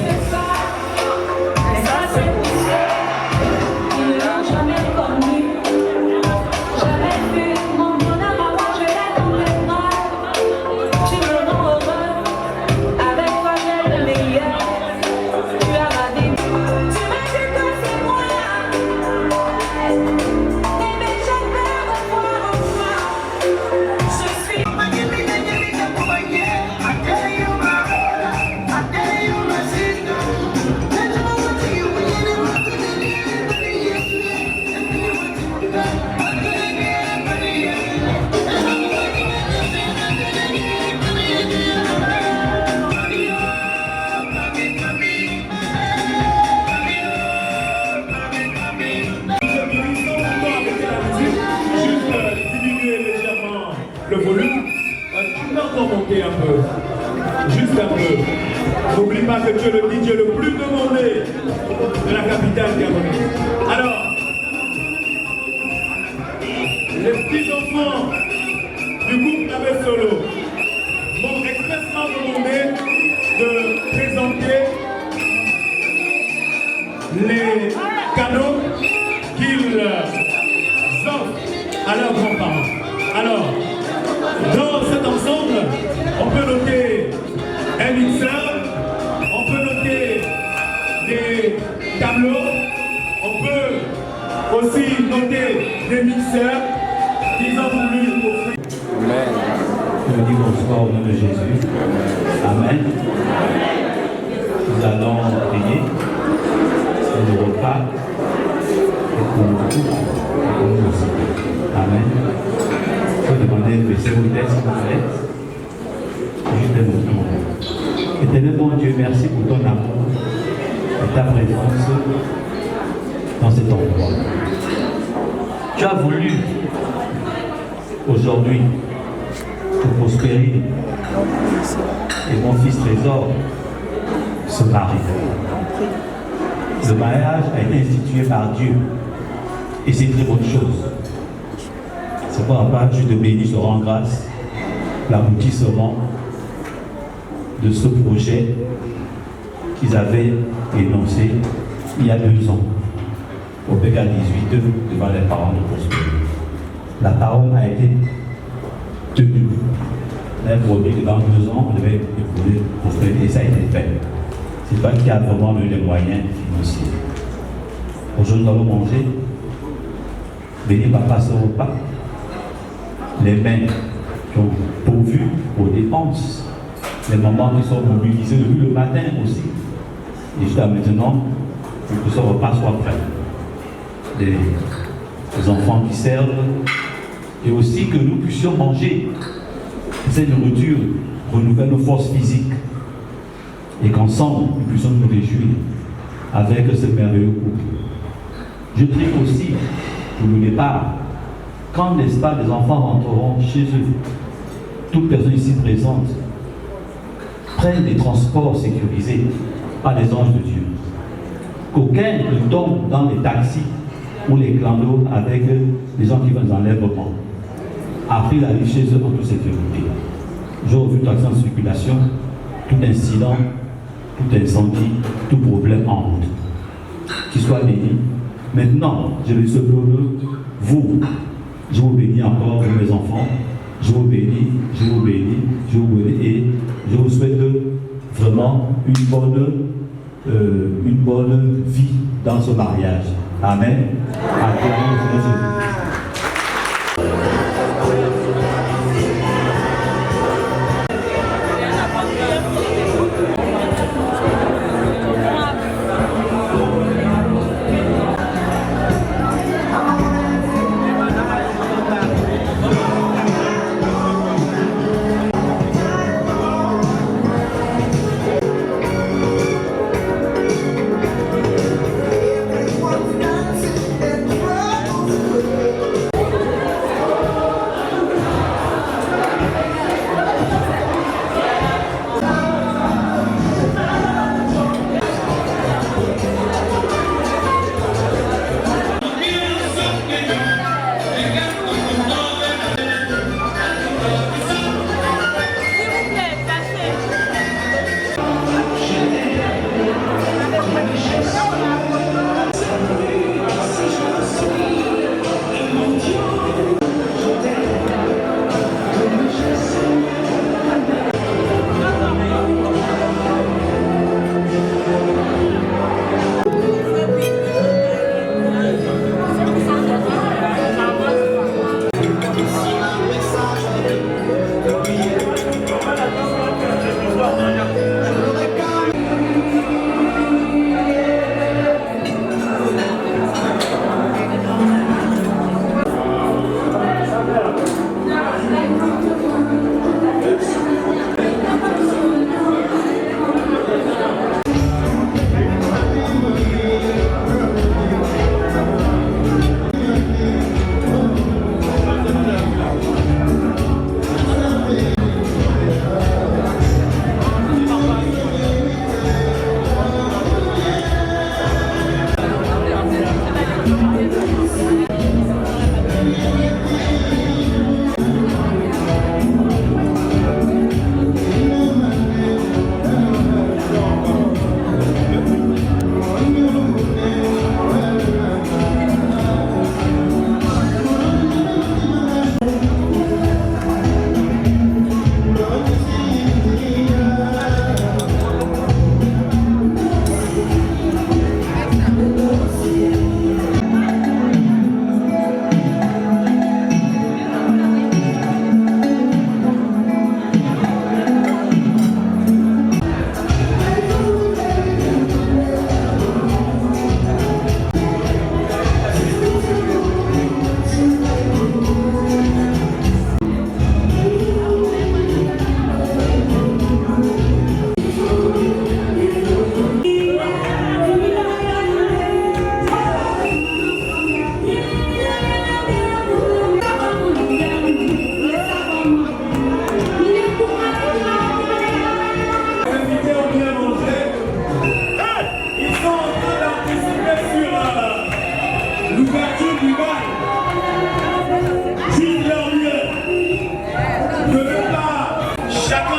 [SPEAKER 8] Le volume, tu peux encore monter un peu, juste un peu. N'oublie pas que tu es le DJ le plus demandé de la capitale gabonaise. Alors, les petits enfants du groupe Nabé Solo m'ont expressément demandé de présenter les cadeaux qu'ils offrent à leurs grands-parents. Alors, dans cet ensemble, on peut noter un mixeur, on peut noter des tableaux, on peut aussi noter des mixeurs qu'ils ont voulu offrir.
[SPEAKER 5] Amen. Je dis bonsoir au nom de Jésus. Amen. Nous allons prier sur le repas et pour nous aussi. Amen. Je vais demander de baisser vos têtes, s'il vous plaît. Juste un moment. Éternel bon Dieu, merci pour ton amour et ta présence dans cet endroit. Tu as voulu aujourd'hui te prospérer et mon fils Trésor se marie. Le mariage a été institué par Dieu et c'est une très bonne chose. C'est pourquoi je te bénis, je te rends grâce l'aboutissement de ce projet qu'ils avaient énoncé il y a 2 ans au PK 18 devant les parents de prospérité. La parole a été tenue. On avait promis que dans 2 ans, on devait épouser prospérité et ça a été fait. C'est toi qui as vraiment eu les moyens financiers. Aujourd'hui, nous allons manger. Bénis papa ce repas. Les mains qui ont pourvu aux dépenses, les mamans qui sont mobilisées depuis le matin aussi. Et jusqu'à maintenant, pour que ce repas soit prêt. Les enfants qui servent, et aussi que nous puissions manger cette nourriture, renouvelle nos forces physiques, et qu'ensemble nous puissions nous réjouir avec ce merveilleux couple. Je prie aussi pour le départ. Quand, n'est-ce pas, les enfants rentreront chez eux, toute personne ici présente prennent des transports sécurisés par les anges de Dieu. Qu'aucun ne tombe dans les taxis ou les clandos avec les gens qui vont dans l'enlèvement. Après la vie chez eux en toute sécurité. J'ai revu tout accident de circulation, tout incident, tout incendie, tout problème en route. Qu'il soit béni. Maintenant, je vais se vous. Je vous bénis encore, vous mes enfants. Je vous bénis, je vous bénis, je vous bénis. Et je vous souhaite vraiment une bonne vie dans ce mariage. Amen.
[SPEAKER 9] Everyone's dancing and trouble.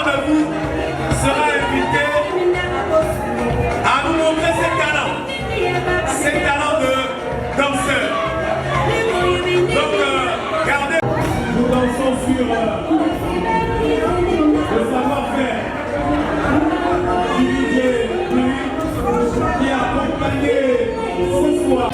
[SPEAKER 8] de vous sera invité à nous montrer ses talents de danseur. Donc, regardez, nous dansons sur le savoir-faire du DJ Louis qui a accompagné ce soir.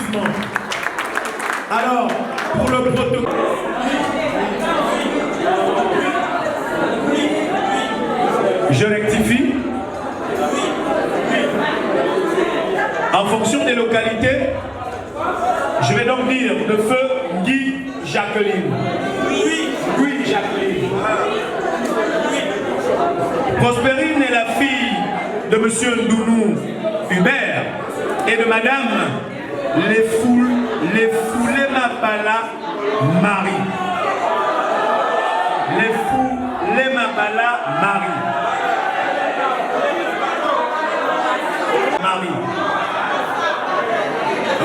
[SPEAKER 8] applaudissements. Alors, pour le protocole. Je rectifie. En fonction des localités, je vais donc dire le feu Guy Jacqueline. Oui, Jacqueline. Prospérine est la fille de monsieur Ndounou Hubert et de madame Lefoulema Bala Marie. Lefoulema Bala Marie.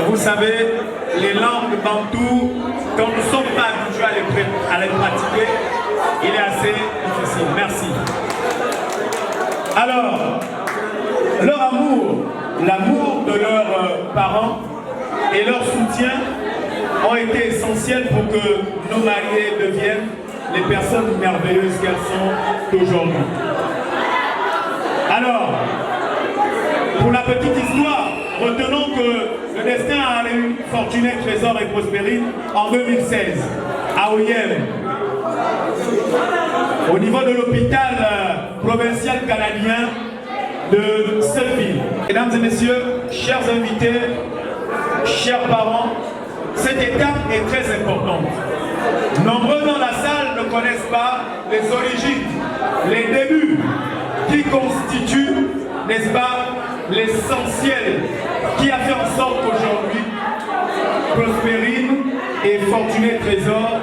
[SPEAKER 8] Vous savez, les langues bantoues, quand nous ne sommes pas habitués à les pratiquer, il est assez difficile. Merci. Alors, leur amour, l'amour de leurs parents et leur soutien ont été essentiels pour que nos mariés deviennent les personnes merveilleuses qu'elles sont aujourd'hui. Alors, pour la petite histoire, retenons que le destin a eu Fortuné, Trésor et Prospérine en 2016 à Oyem, au niveau de l'hôpital provincial canadien de Selby. Mesdames et messieurs, chers invités, chers parents, cette étape est très importante. Nombreux dans la salle ne connaissent pas les origines, les débuts qui constituent, n'est-ce pas, l'essentiel qui a fait en sorte qu'aujourd'hui Prospérine et Fortuné Trésor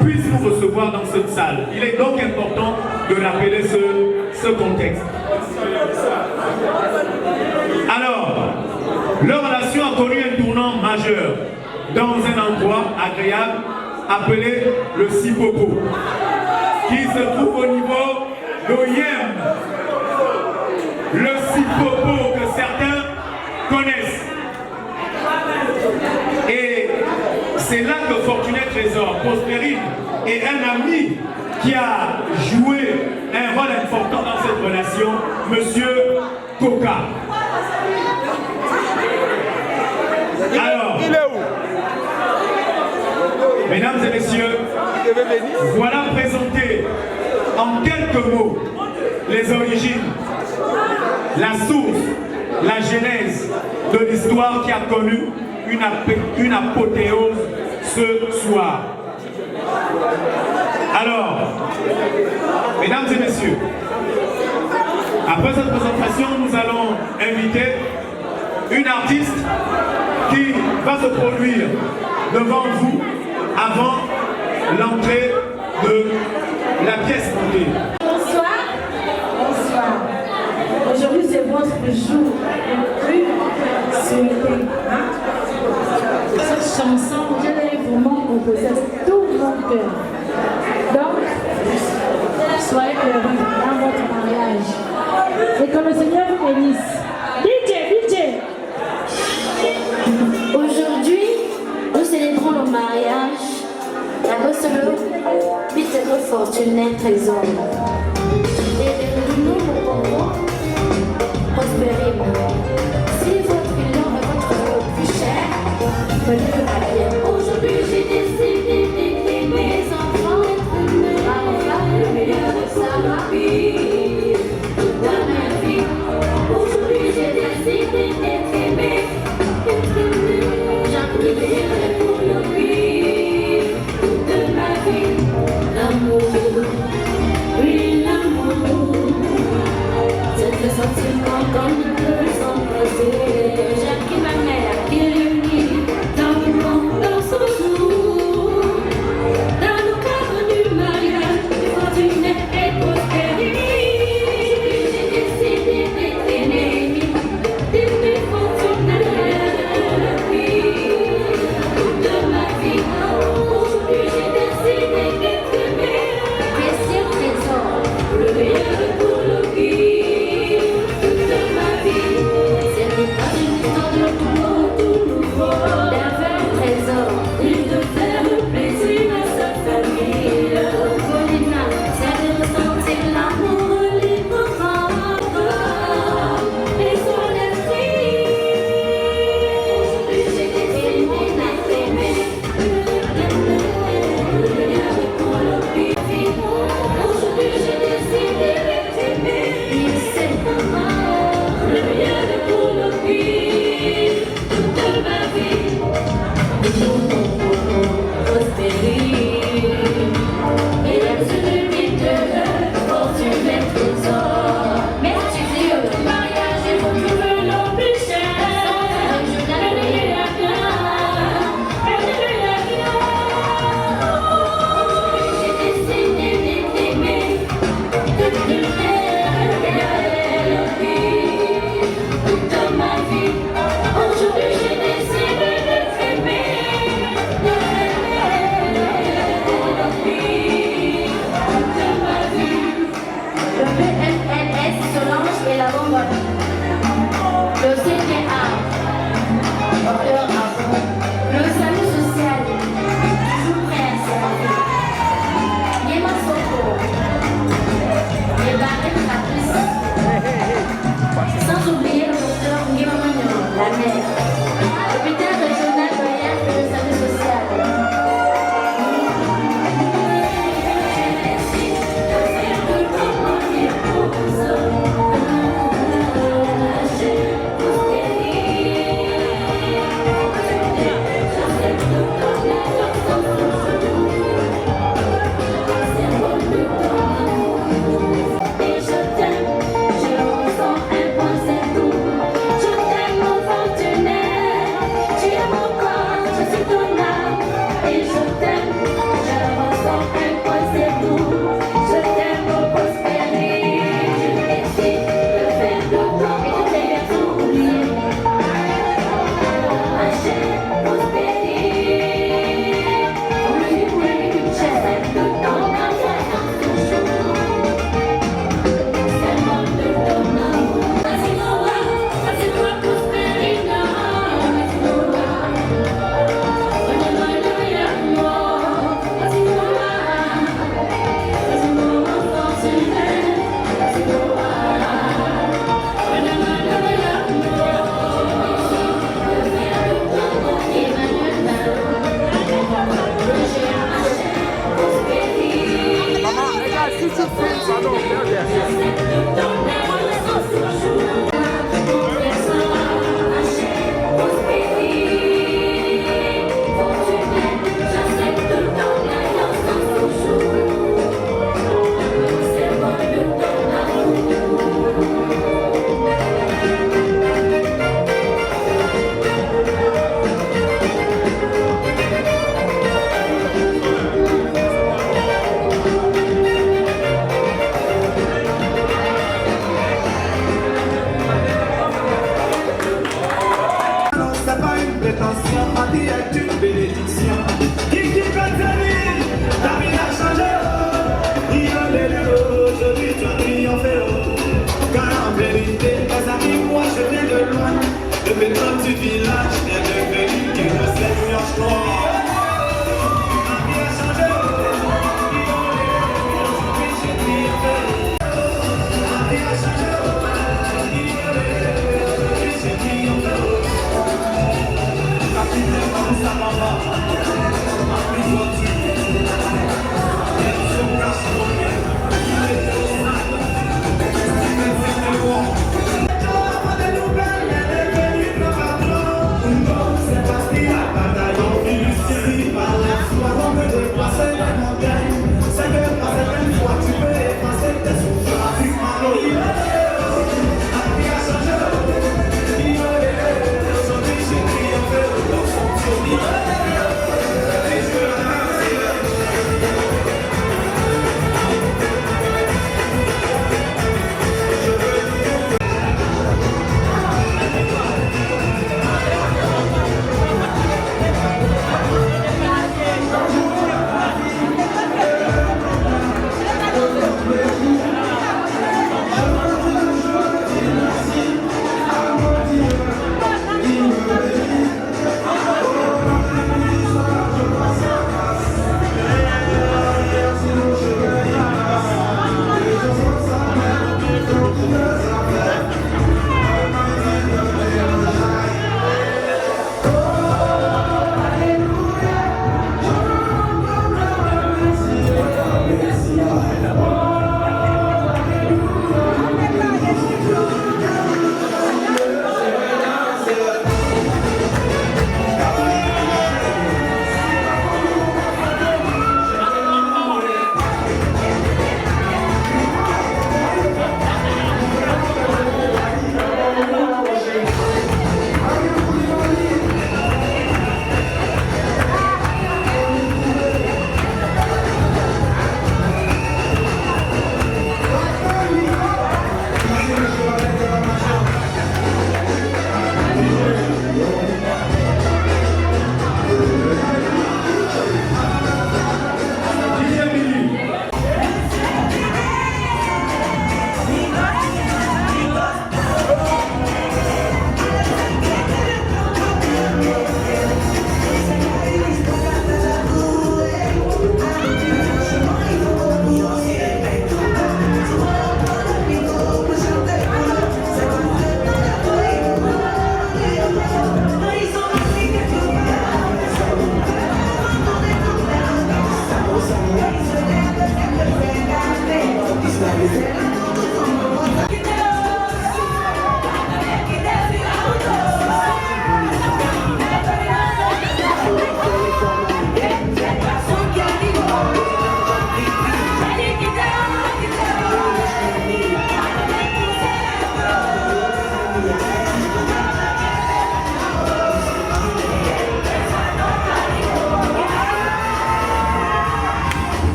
[SPEAKER 8] puissent nous recevoir dans cette salle. Il est donc important de rappeler ce contexte. Alors, leur relation a connu un tournant majeur dans un endroit agréable appelé le Sipopo, qui se trouve au niveau d'Oyem. Le Sipopo que certains connaissent. Et c'est là que Fortuné Trésor, Prospérine et un ami qui a joué un rôle important dans cette relation, Monsieur Coca. Alors,
[SPEAKER 7] il est où?
[SPEAKER 8] Mesdames et messieurs, voilà présenté en quelques mots les origines, la source, la genèse de l'histoire qui a connu une apothéose ce soir. Alors, mesdames et messieurs, après cette présentation, nous allons inviter une artiste qui va se produire devant vous avant l'entrée de la pièce montée.
[SPEAKER 9] Bonsoir. Bonsoir. Aujourd'hui, c'est votre jour le plus souhaité. Cette chanson, je l'ai vraiment composée de tout mon cœur. Donc, soyez heureux dans votre mariage. Et que le Seigneur vous bénisse. DJ.
[SPEAKER 1] Aujourd'hui, nous célébrons le mariage d'Apostolo Peter Fortuné Trésor et de nous Prospérine. Si votre union est votre plus cher, venez le marier. Aujourd'hui, j'ai décidé d'aider mes enfants à faire le meilleur de sa vie, de ma vie. Aujourd'hui, j'ai décidé d'aimer. J'appliquerai pour lui de ma vie l'amour, oui l'amour. C'est le sentiment qu'on ne peut s'embrasser. J'aime qui ma mère qui réunit dans le monde.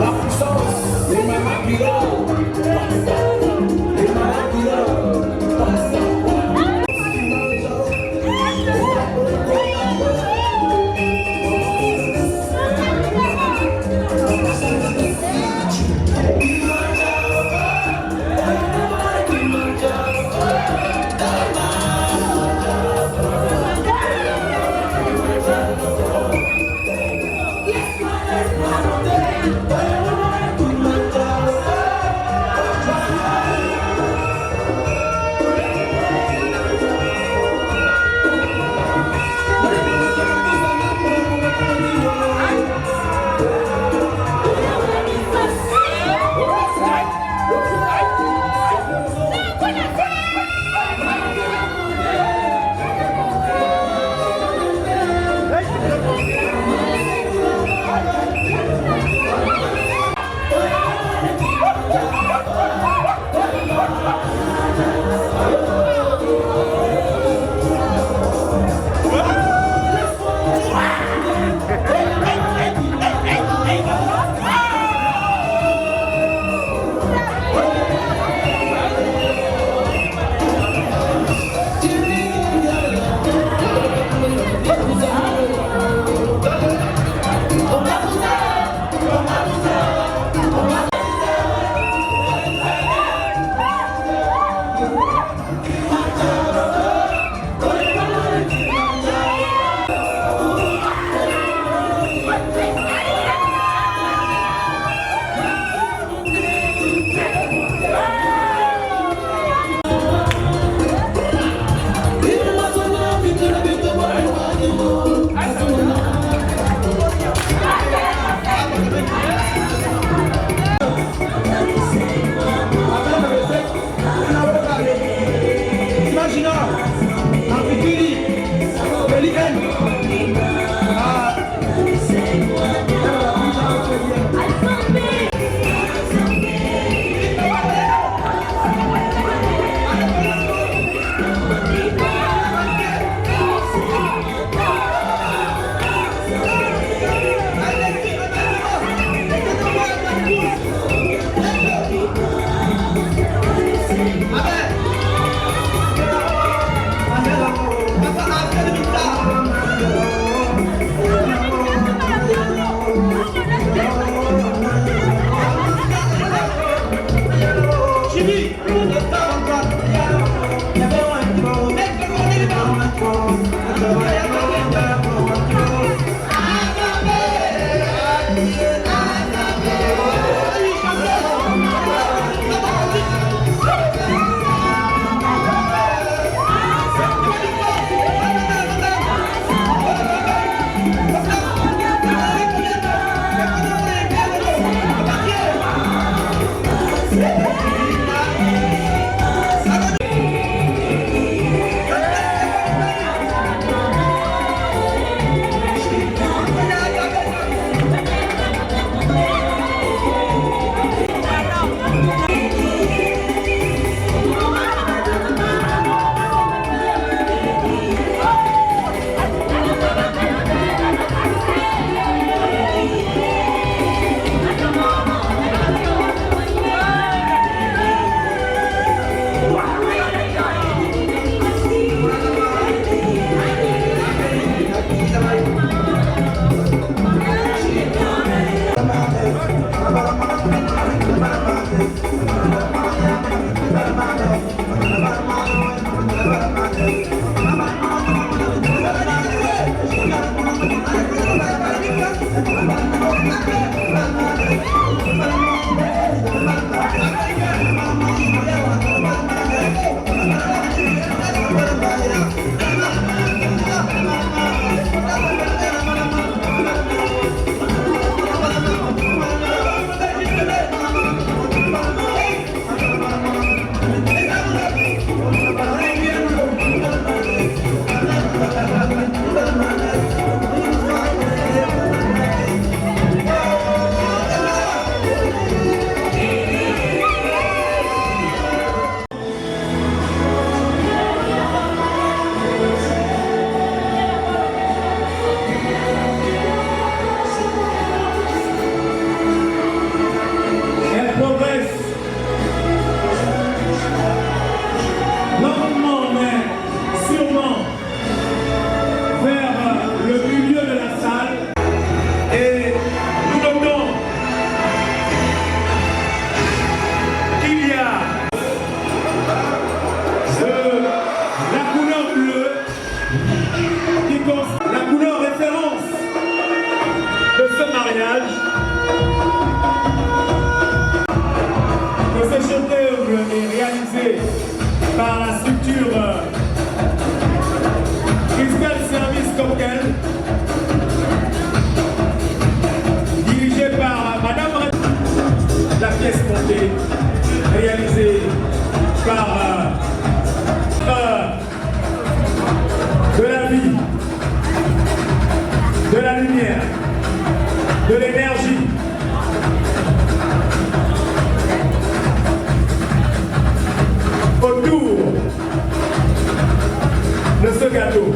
[SPEAKER 8] la puissance, les maraquillos, les maraquillos. par la structure Christelle Service Cocktail, dirigée par Madame la pièce montée, réalisée par de la vie, de la lumière, de l'énergie. Autour de ce gâteau.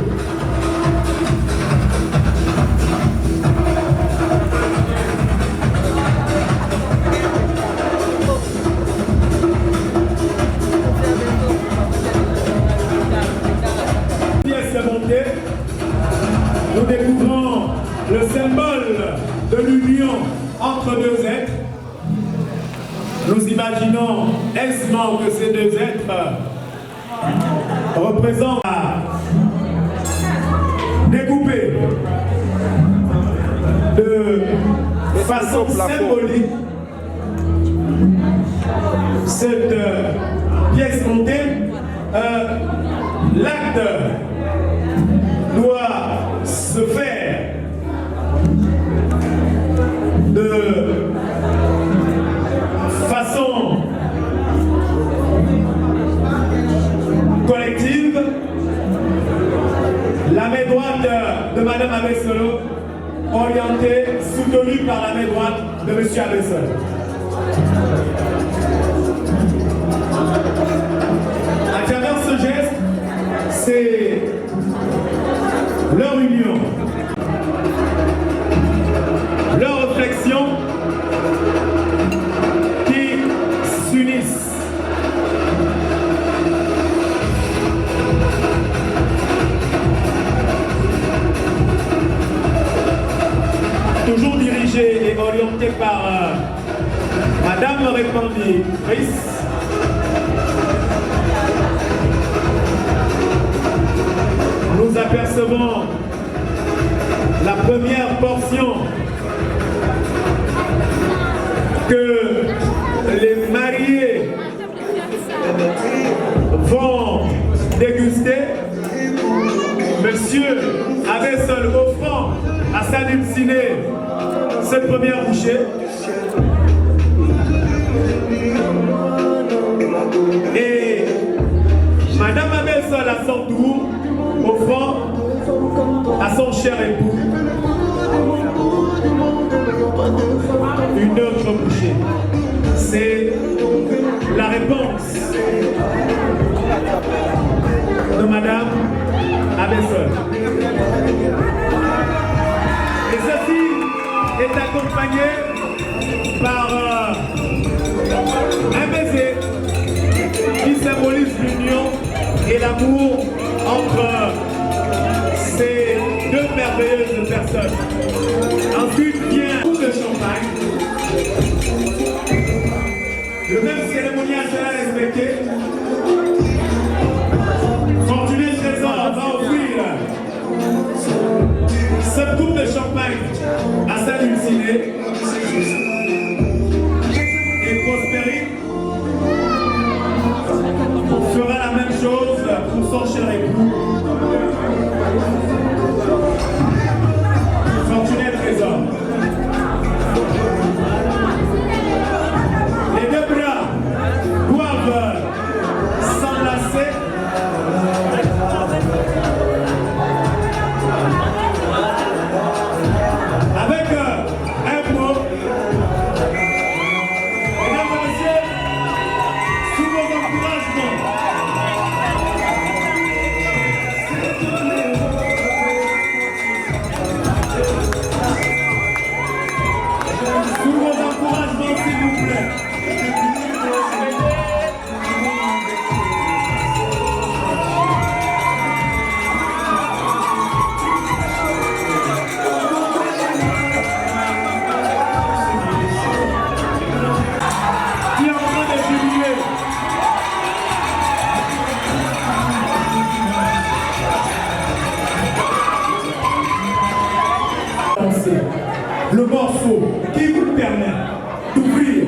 [SPEAKER 8] Pièce montée, nous découvrons le symbole de l'union entre deux êtres. Nous imaginons aisément que ces deux êtres représentent découpés de façon symbolique cette pièce montée. L'acte doit se faire de façon collective. La main droite de Madame Abessolo orientée, soutenue par la main droite de Monsieur Abessolo. À travers ce geste, c'est leur union, leur réflexion qui s'unissent. Toujours dirigé et orienté par Madame Répanditrice. Nous apercevons la première portion que les mariés vont déguster. Monsieur Abessolo offrant à sa dulcinée cette première bouchée. Et Madame Abessolo à son tour offrant à son cher époux une autre bouchée. C'est la réponse de Madame Abessolo. Et ceci est accompagné par un baiser qui symbolise l'union et l'amour entre ces deux merveilleuses personnes. Ensuite vient un coup de champagne. Le même cérémonial sera respecté. Fortuné Trésor va offrir cette coupe de champagne à sa dulcinée. Et Prosperi fera la même chose pour son cher époux. Fortuné Trésor. Les deux bras doivent s'enlacer. Avec un mot. Mesdames et messieurs, sous vos encouragements. Sous vos encouragements, s'il vous plaît. Qui est en train de jubiler. Le morceau qui vous permet d'ouvrir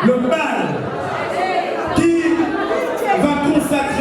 [SPEAKER 8] le bal qui va consacrer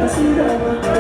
[SPEAKER 2] Assim,